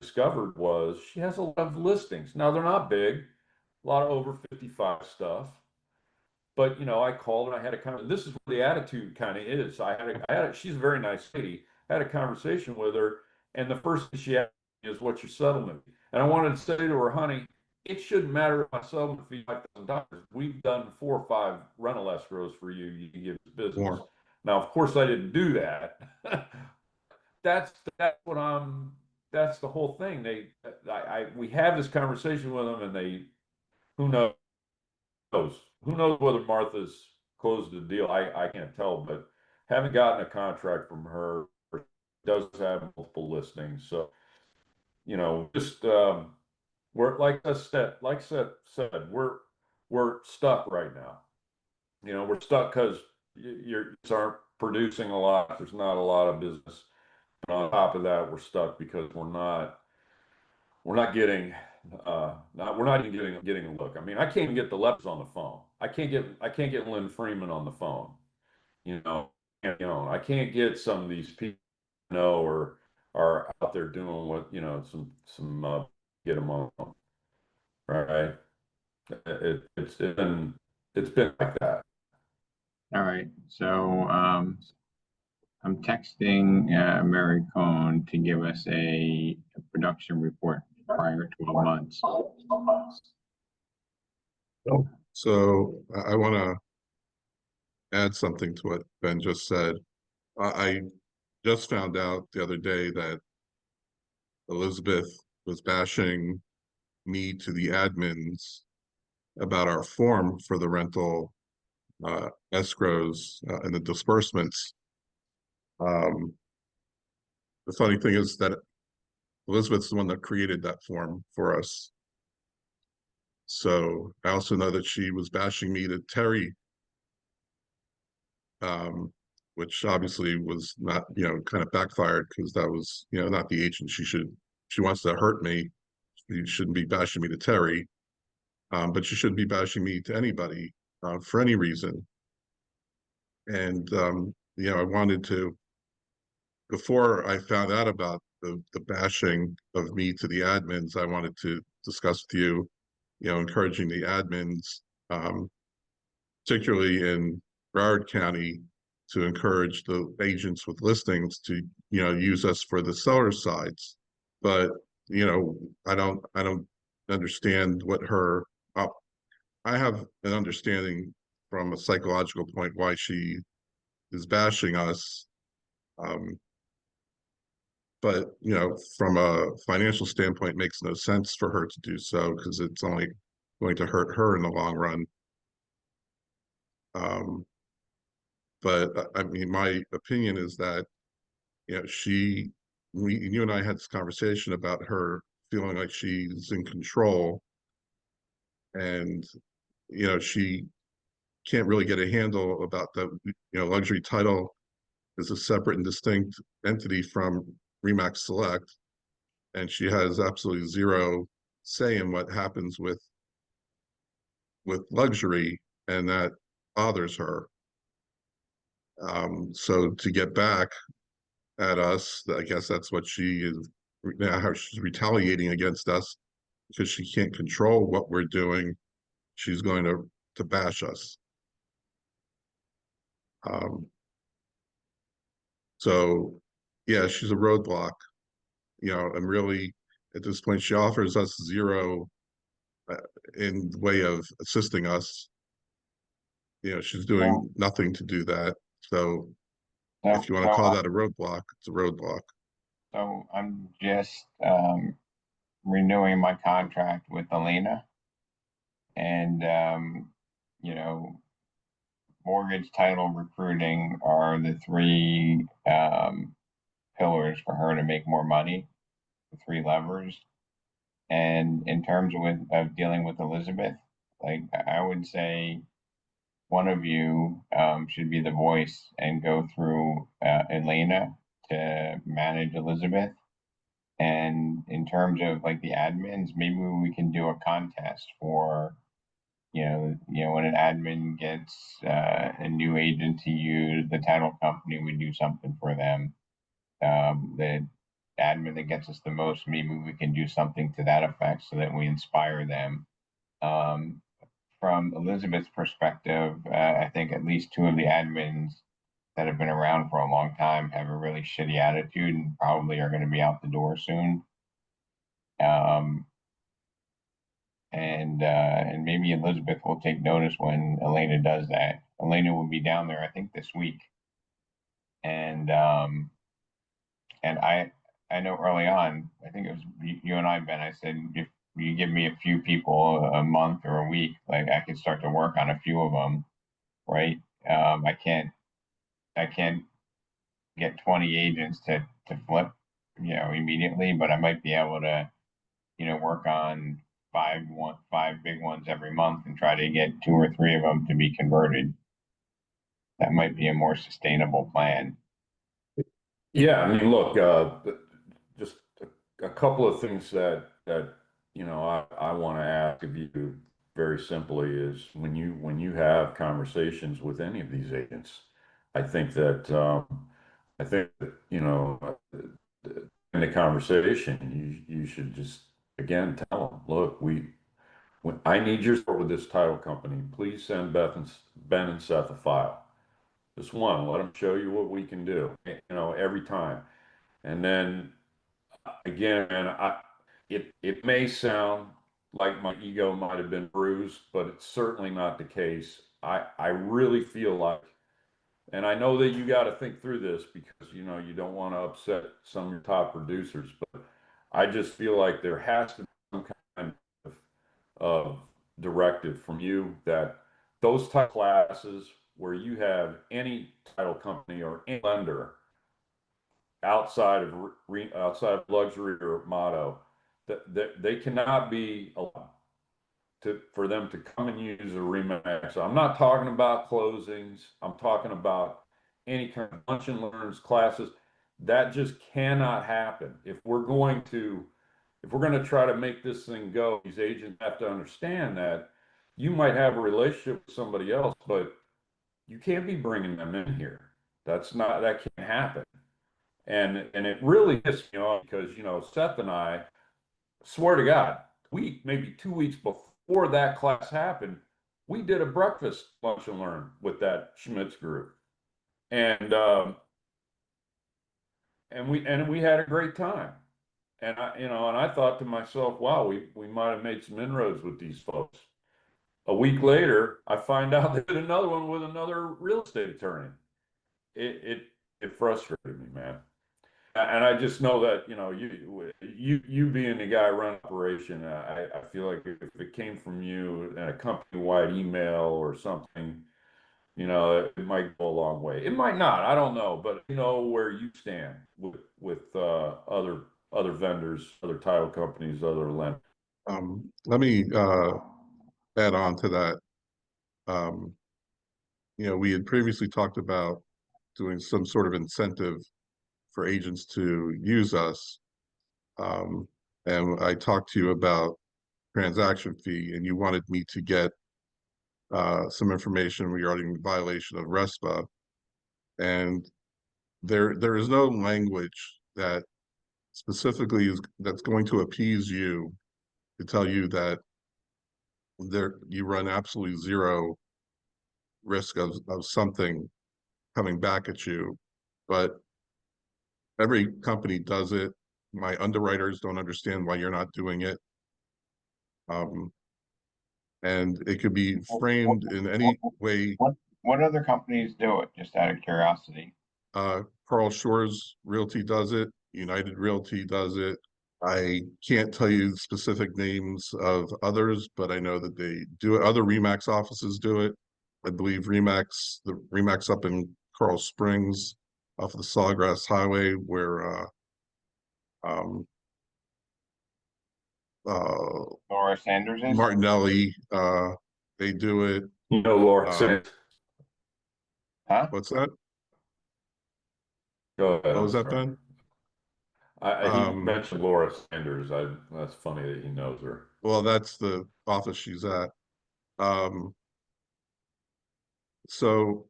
discovered was she has a lot of listings. Now, they're not big, a lot of over 55 stuff. But you know, I called and I had a conversation. This is where the attitude kind of is. She's a very nice lady. I had a conversation with her, and the first thing she asked me is, "What's your settlement fee?" And I wanted to say to her, "Honey, it shouldn't matter if my settlement fee is $5,000. We've done 4 or 5 rental escrows for you. You can give us business." More. Now, of course, I didn't do that. That's the whole thing. We have this conversation with them, and who knows? Who knows whether Martha's closed the deal? I can't tell, but haven't gotten a contract from her. Does have multiple listings, so you know, just we're Seth said, we're stuck right now. You know, we're stuck because producing a lot. There's not a lot of business. And on top of that, we're stuck because we're not getting we're not even getting a look. I mean, I can't even get the Leps on the phone. I can't get Lynn Freeman on the phone. I can't get some of these people or are out there doing what some get them on, right? It's been like that. All right, so I'm texting Mary Cohn to give us a production report prior 12 months. So I want to add something to what Ben just said. I just found out the other day that Elizabeth was bashing me to the admins about our form for the rental escrows and the disbursements. The funny thing is that Elizabeth's the one that created that form for us. So I also know that she was bashing me to Terry, which obviously was not, kind of backfired because that was, not the agent. She wants to hurt me. She shouldn't be bashing me to Terry, but she shouldn't be bashing me to anybody for any reason. And, I wanted to, before I found out about the bashing of me to the admins, I wanted to discuss with you, encouraging the admins, particularly in Broward County, to encourage the agents with listings to, use us for the seller sides. But, I don't understand what her, I have an understanding from a psychological point why she is bashing us. But, from a financial standpoint, it makes no sense for her to do so because it's only going to hurt her in the long run. But I mean, my opinion is that, you and I had this conversation about her feeling like she's in control, and, she can't really get a handle about the, luxury title is a separate and distinct entity from Remax Select, and she has absolutely zero say in what happens with luxury, and that bothers her. So to get back at us, I guess that's what she is now, how she's retaliating against us because she can't control what we're doing. She's going to bash us. So yeah, she's a roadblock, and really at this point she offers us zero in the way of assisting us. She's doing nothing to do that. So if you want to call that a roadblock, it's a roadblock. So I'm just renewing my contract with Elena, and mortgage, title, recruiting are the three pillars for her to make more money, the three levers. And in terms of dealing with Elizabeth, like I would say one of you should be the voice and go through Elena to manage Elizabeth. And in terms of like the admins, maybe we can do a contest for, when an admin gets a new agent to use, the title company would do something for them. The admin that gets us the most, maybe we can do something to that effect so that we inspire them. From Elizabeth's perspective, I think at least two of the admins that have been around for a long time have a really shitty attitude and probably are going to be out the door soon. And maybe Elizabeth will take notice when Elena does that. Elena will be down there, I think, this week. And I know early on, I think it was you and I, Ben, I said, if you give me a few people a month or a week, like I could start to work on a few of them, right? I can't get 20 agents to flip, immediately, but I might be able to, work on five big ones every month and try to get 2 or 3 of them to be converted. that might be a more sustainable plan. Yeah, I mean, look, just a couple of things that I want to ask of you very simply is when you have conversations with any of these agents, I think that in the conversation you should just again tell them, look, when I need your support with this title company, please send Ben and Seth a file. Just one, let them show you what we can do, every time. And then again, it may sound like my ego might have been bruised, but it's certainly not the case. I really feel like, and I know that you got to think through this because you don't want to upset some of your top producers, but I just feel like there has to be some kind of directive from you that those type classes where you have any title company or any lender outside of luxury or motto, that they cannot be allowed for them to come and use a RE/MAX. I'm not talking about closings. I'm talking about any kind of lunch and learns classes. That just cannot happen. If we're going to try to make this thing go, these agents have to understand that you might have a relationship with somebody else, but you can't be bringing them in here. That can't happen. And it really hits me off because, Seth and I, swear to God, maybe 2 weeks before that class happened, we did a breakfast lunch and learn with that Schmitz group. And we had a great time. And I thought to myself, wow, we might have made some inroads with these folks. A week later, I find out they did another one with another real estate attorney. It frustrated me, man. And I just know that, you being the guy running operation, I feel like if it came from you in a company-wide email or something, it might go a long way. It might not, I don't know, but you know where you stand with other vendors, other title companies, other lenders. Let me add on to that. We had previously talked about doing some sort of incentive for agents to use us. And I talked to you about transaction fee, and you wanted me to get some information regarding violation of RESPA. And there is no language that specifically that's going to appease you to tell you that you run absolutely zero risk of something coming back at you. But every company does it. My underwriters don't understand why you're not doing it. And it could be framed in any way. What other companies do it, just out of curiosity? Carl Shores Realty does it. United Realty does it. I can't tell you specific names of others, but I know that they do it. Other RE/MAX offices do it. I believe the RE/MAX up in Coral Springs off of the Sawgrass Highway, where Laura Sanders is? Martinelli, they do it. Laura Sanders. Huh? What's that? Go ahead. What was that, sorry. Ben? He mentioned Laura Sanders. That's funny that he knows her. Well, that's the office she's at. So,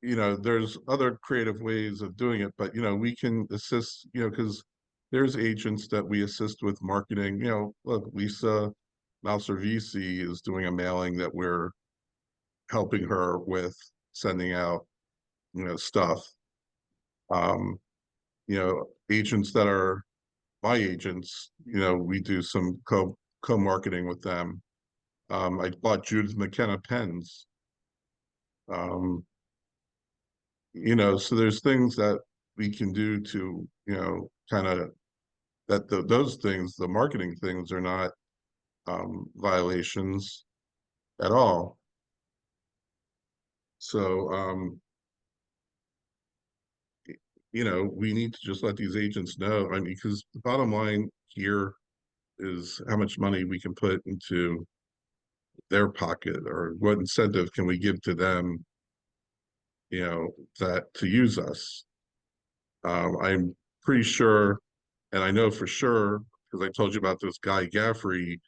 there's other creative ways of doing it, but, we can assist, because there's agents that we assist with marketing. Look, Lisa Malservisi is doing a mailing that we're helping her with sending out, stuff. Agents that are my agents, we do some co-marketing with them. I bought Judith McKenna pens. So there's things that we can do to, kind of those things, the marketing things are not violations at all. So, we need to just let these agents know. I mean, because the bottom line here is how much money we can put into their pocket, or what incentive can we give to them you know, that to use us. I'm pretty sure, and I know for sure, because I told you about this guy Gaffrey,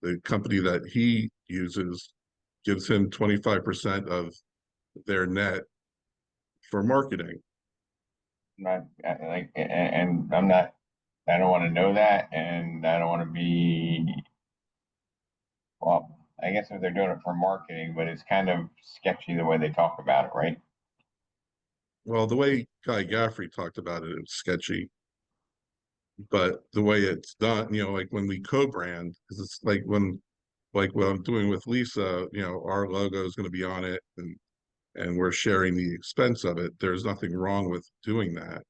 the company that he uses gives him 25% of their net for marketing. Not like, and I'm not, I don't want to know that, and I don't want to be, well, I guess if they're doing it for marketing, but it's kind of sketchy the way they talk about it, right? Well, the way Guy Gaffrey talked about it, it's sketchy. But the way it's done, you know, like when we co-brand, because it's like like what I'm doing with Lisa, you know, our logo is going to be on it, and we're sharing the expense of it. There's nothing wrong with doing that.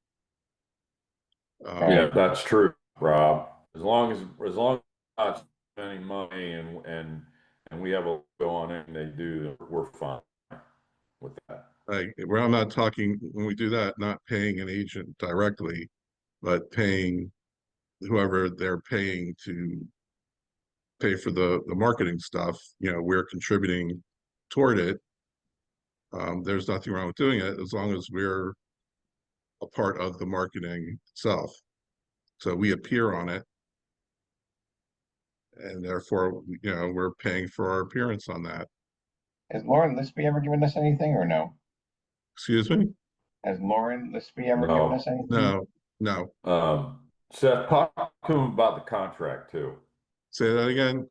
Yeah, that's true, Rob. As long as we're not spending money and we have a go on it and they do, we're fine with that. Like, well, I'm not talking when we do that, not paying an agent directly, but paying whoever they're paying to pay for the marketing stuff. You know, we're contributing toward it. There's nothing wrong with doing it as long as we're a part of the marketing itself. So we appear on it, and therefore, you know, we're paying for our appearance on that. Has Lauren Lispy ever given us anything or no? Excuse me? Has Lauren Lispy ever given us anything? No. Seth, talk to him about the contract too. Say that again.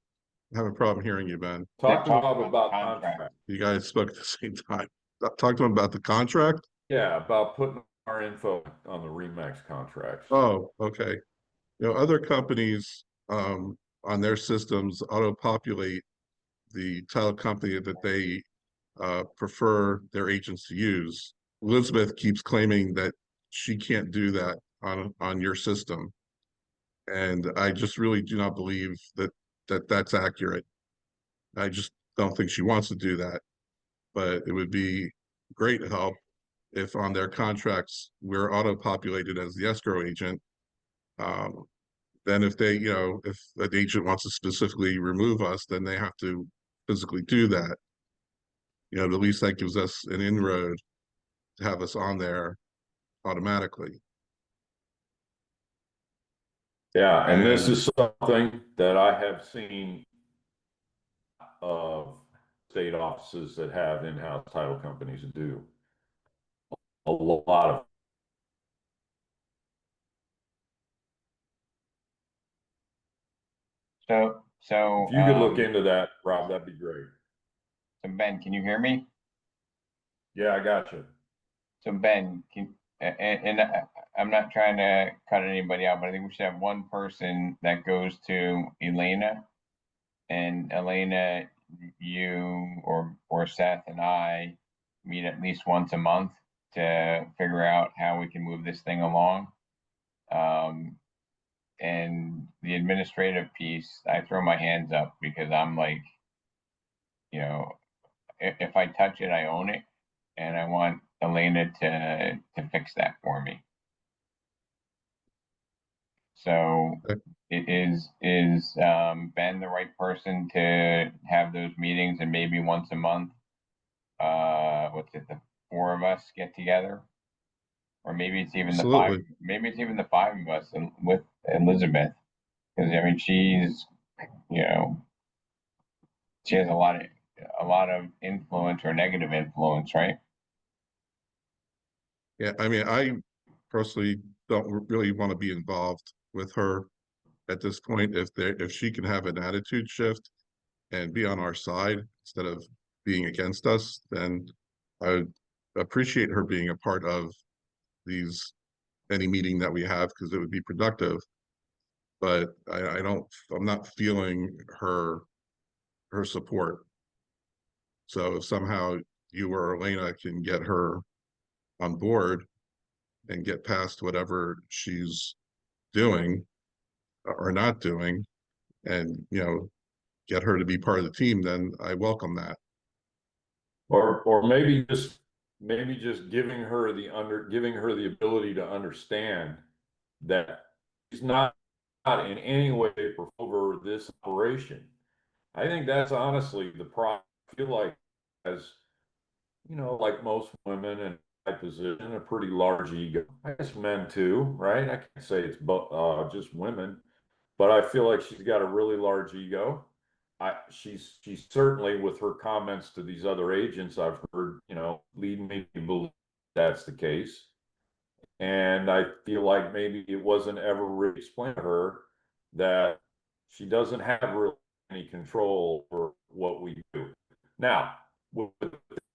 I have a problem hearing you, Ben. Talk to Rob about contract. You guys spoke at the same time. Talk to him about the contract? Yeah, about putting our info on the Remax contracts. Oh, okay. You know, other companies on their systems auto-populate the title company that they prefer their agents to use. Elizabeth keeps claiming that she can't do that on your system. And I just really do not believe that's accurate. I just don't think she wants to do that. But it would be great help if on their contracts we're auto-populated as the escrow agent. Then if they, you know, if an agent wants to specifically remove us, then they have to physically do that. You know, at least that gives us an inroad to have us on there automatically. Yeah, and this is something that I have seen of state offices that have in-house title companies do. A lot of. So If you could look into that, Rob, that'd be great. So Ben, can you hear me? Yeah, I got you. So Ben, I'm not trying to cut anybody out, but I think we should have one person that goes to Elena, and Elena, you or Seth and I meet at least once a month to figure out how we can move this thing along. And the administrative piece, I throw my hands up because I'm like, you know, if I touch it, I own it, and I want Elena to fix that for me. So is Ben the right person to have those meetings and maybe once a month? What's it, the four of us get together? Or maybe it's even Absolutely. the five of us with Elizabeth. Because I mean she's, you know, she has a lot of influence or negative influence, right? Yeah, I mean, I personally don't really want to be involved with her at this point. If she can have an attitude shift and be on our side instead of being against us, then I would appreciate her being a part of any meeting that we have, because it would be productive. But I'm not feeling her support. So if somehow you or Elena can get her on board and get past whatever she's doing or not doing, and, you know, get her to be part of the team, then I welcome that. Or maybe just giving her the ability to understand that she's not in any way over this operation. I think that's honestly the problem. I feel like as you know, like most women in my position, a pretty large ego. I guess men too, right? I can't say it's just women, but I feel like she's got a really large ego. She's certainly, with her comments to these other agents, I've heard, you know, lead me to believe that's the case. And I feel like maybe it wasn't ever really explained to her that she doesn't have really any control over what we do. Now, with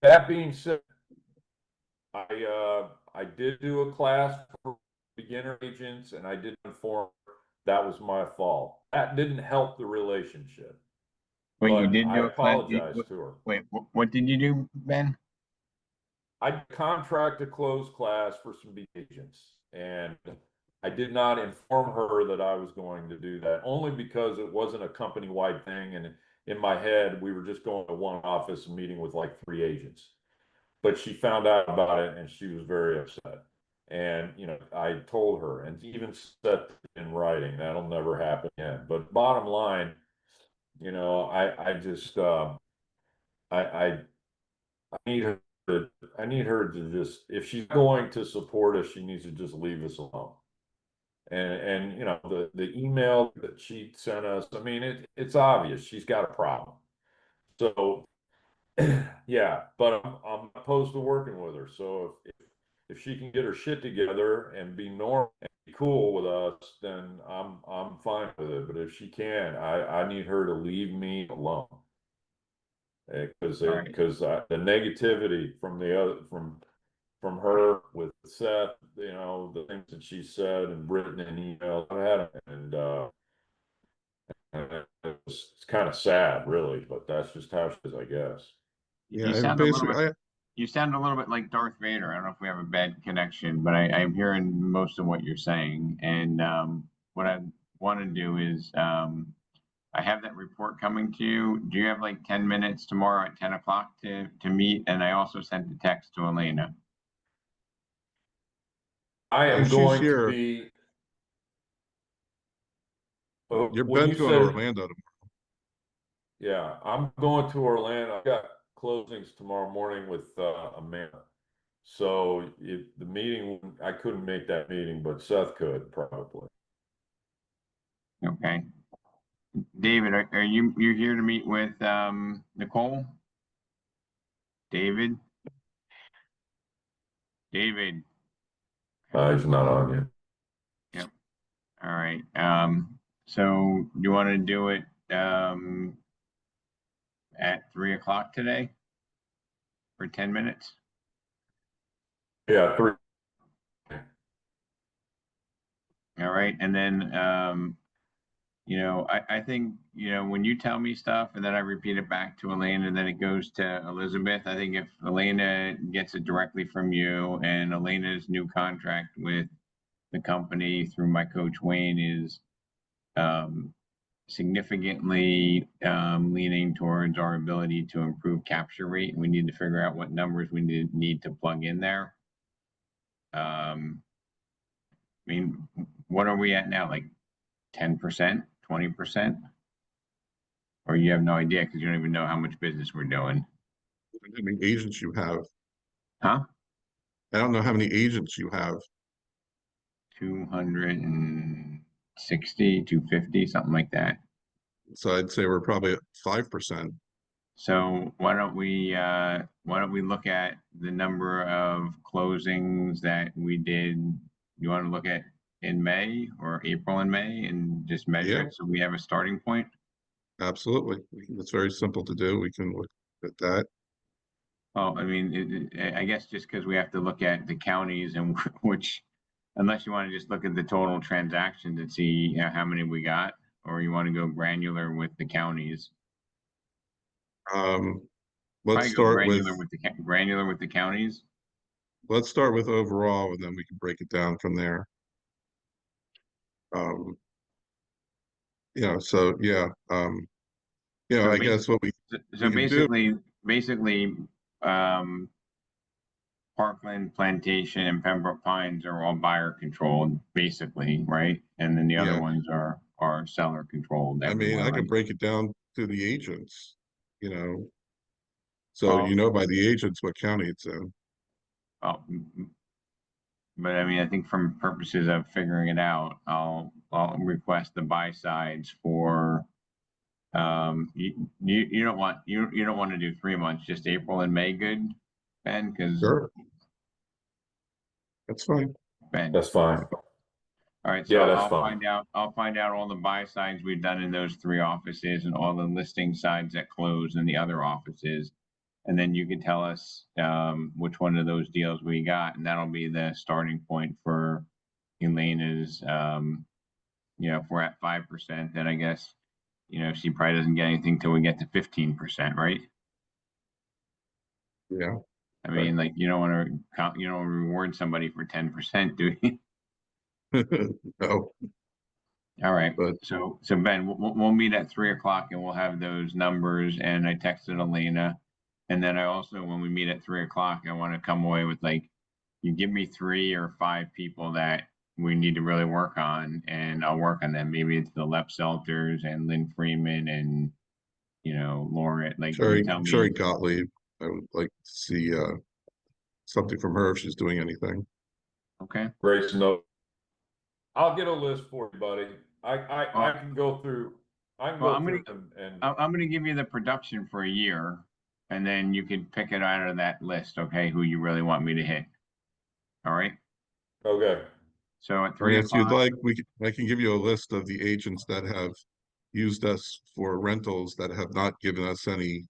that being said, I did do a class for beginner agents, and I did inform her that was my fault. That didn't help the relationship. Wait, you But did I do a class? apologize to her. Wait, what did you do, Ben? I contract a closed class for some agents, and I did not inform her that I was going to do that, only because it wasn't a company-wide thing, and in my head, we were just going to one office and meeting with like 3 agents. But she found out about it, and she was very upset. And, you know, I told her, and even set in writing, that'll never happen again. But bottom line, you know, I just, I need her I need her to just, if she's going to support us, she needs to just leave us alone. And you know, the email that she sent us, I mean, it's obvious she's got a problem. So yeah, but I'm opposed to working with her. So if she can get her shit together and be normal and be cool with us, then I'm fine with it. But if she can't, I need her to leave me alone. Because the negativity from the other from her with Seth, you know, the things that she said and written in emails, I had, and it's kind of sad, really, but that's just how she is, I guess. Yeah, You and sound a little basically, bit. You sound a little bit like Darth Vader. I don't know if we have a bad connection, but I'm hearing most of what you're saying. And what I want to do is, I have that report coming to you. Do you have like 10 minutes tomorrow at 10 o'clock to meet? And I also sent the text to Elena. I am she's going to here. be. You're When Ben's you going to say, Orlando tomorrow. yeah, I'm going to Orlando. I've got closings tomorrow morning with Amanda. So the meeting, I couldn't make that meeting, but Seth could probably. Okay. David, are you're here to meet with Nicole? David? David. He's not on yet. Yep. All right. So you want to do it at 3 o'clock today for 10 minutes? Yeah, 3. All right. And then you know, I think, you know, when you tell me stuff and then I repeat it back to Elena and then it goes to Elizabeth, I think if Elena gets it directly from you and Elena's new contract with the company through my coach Wayne is significantly leaning towards our ability to improve capture rate. We need to figure out what numbers we need to plug in there. I mean, what are we at now? Like 10%, 20%? Or you have no idea because you don't even know how much business we're doing. How many agents you have? Huh? I don't know how many agents you have. 260, 250, something like that. So I'd say we're probably at 5%. So why don't we look at the number of closings that we did? You want to look at in May or April and May and just measure Yeah. it so we have a starting point? Absolutely. It's very simple to do. We can look at that. Well, I mean, I guess just because we have to look at the counties and which, unless you want to just look at the total transactions and see, you know, how many we got, or you want to go granular with the counties. Let's Probably go start with granular with the counties. let's start with overall, and then we can break it down from there. You know, so yeah, you know, So I guess what we So can do. basically, Parkland, Plantation, and Pembroke Pines are all buyer controlled, basically, right? And then the other Yeah. ones are seller controlled I mean, everywhere, I right? can break it down to the agents, you know. So Well- you know by the agents what county it's in. Oh, but I mean, I think from purposes of figuring it out, I'll request the buy sides for, you don't want, you don't want to do 3 months, just April and May, good, Ben? Because Sure. That's fine. Ben. That's fine. All right, so Yeah, that's I'll fine. find out all the buy sides we've done in those 3 offices and all the listing sides that closed in the other offices. And then you can tell us which one of those deals we got, and that'll be the starting point for Elena's, if we're at 5%, then I guess, she probably doesn't get anything till we get to 15%, right? Yeah. I mean, like, you don't want to reward somebody for 10%, do you? No. All right, so Ben, we'll meet at 3:00 and we'll have those numbers, and I texted Elena. And then I also, when we meet at 3:00, I want to come away with, like, you give me 3 or 5 people that we need to really work on, and I'll work on them. Maybe it's the Lep Selters and Lynn Freeman and, Laura, like, you tell me. Sherry Gottlieb. I would like to see something from her if she's doing anything. Okay. Great to know. I'll get a list for you, buddy. I can go through. I can Well, go I'm through gonna- and I'm going to give you the production for a year, and then you can pick it out of that list, okay, who you really want me to hit. All right? okay. So at I 3 mean, if you'd o'clock, like, I can give you a list of the agents that have used us for rentals that have not given us any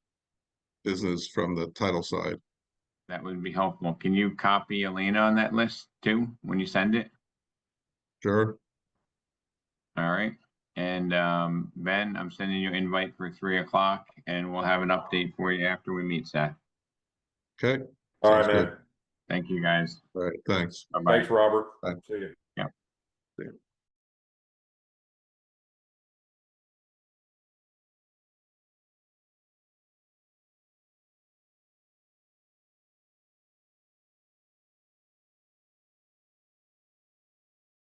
business from the title side. that would be helpful. Can you copy Elena on that list too, when you send it? Sure. All right. And Ben, I'm sending you an invite for 3:00, and we'll have an update for you after we meet, Seth. Okay. All right, Sounds man. good. Thank you, guys. All right. Thanks. Bye-bye. Thanks, Robert. Bye. See you.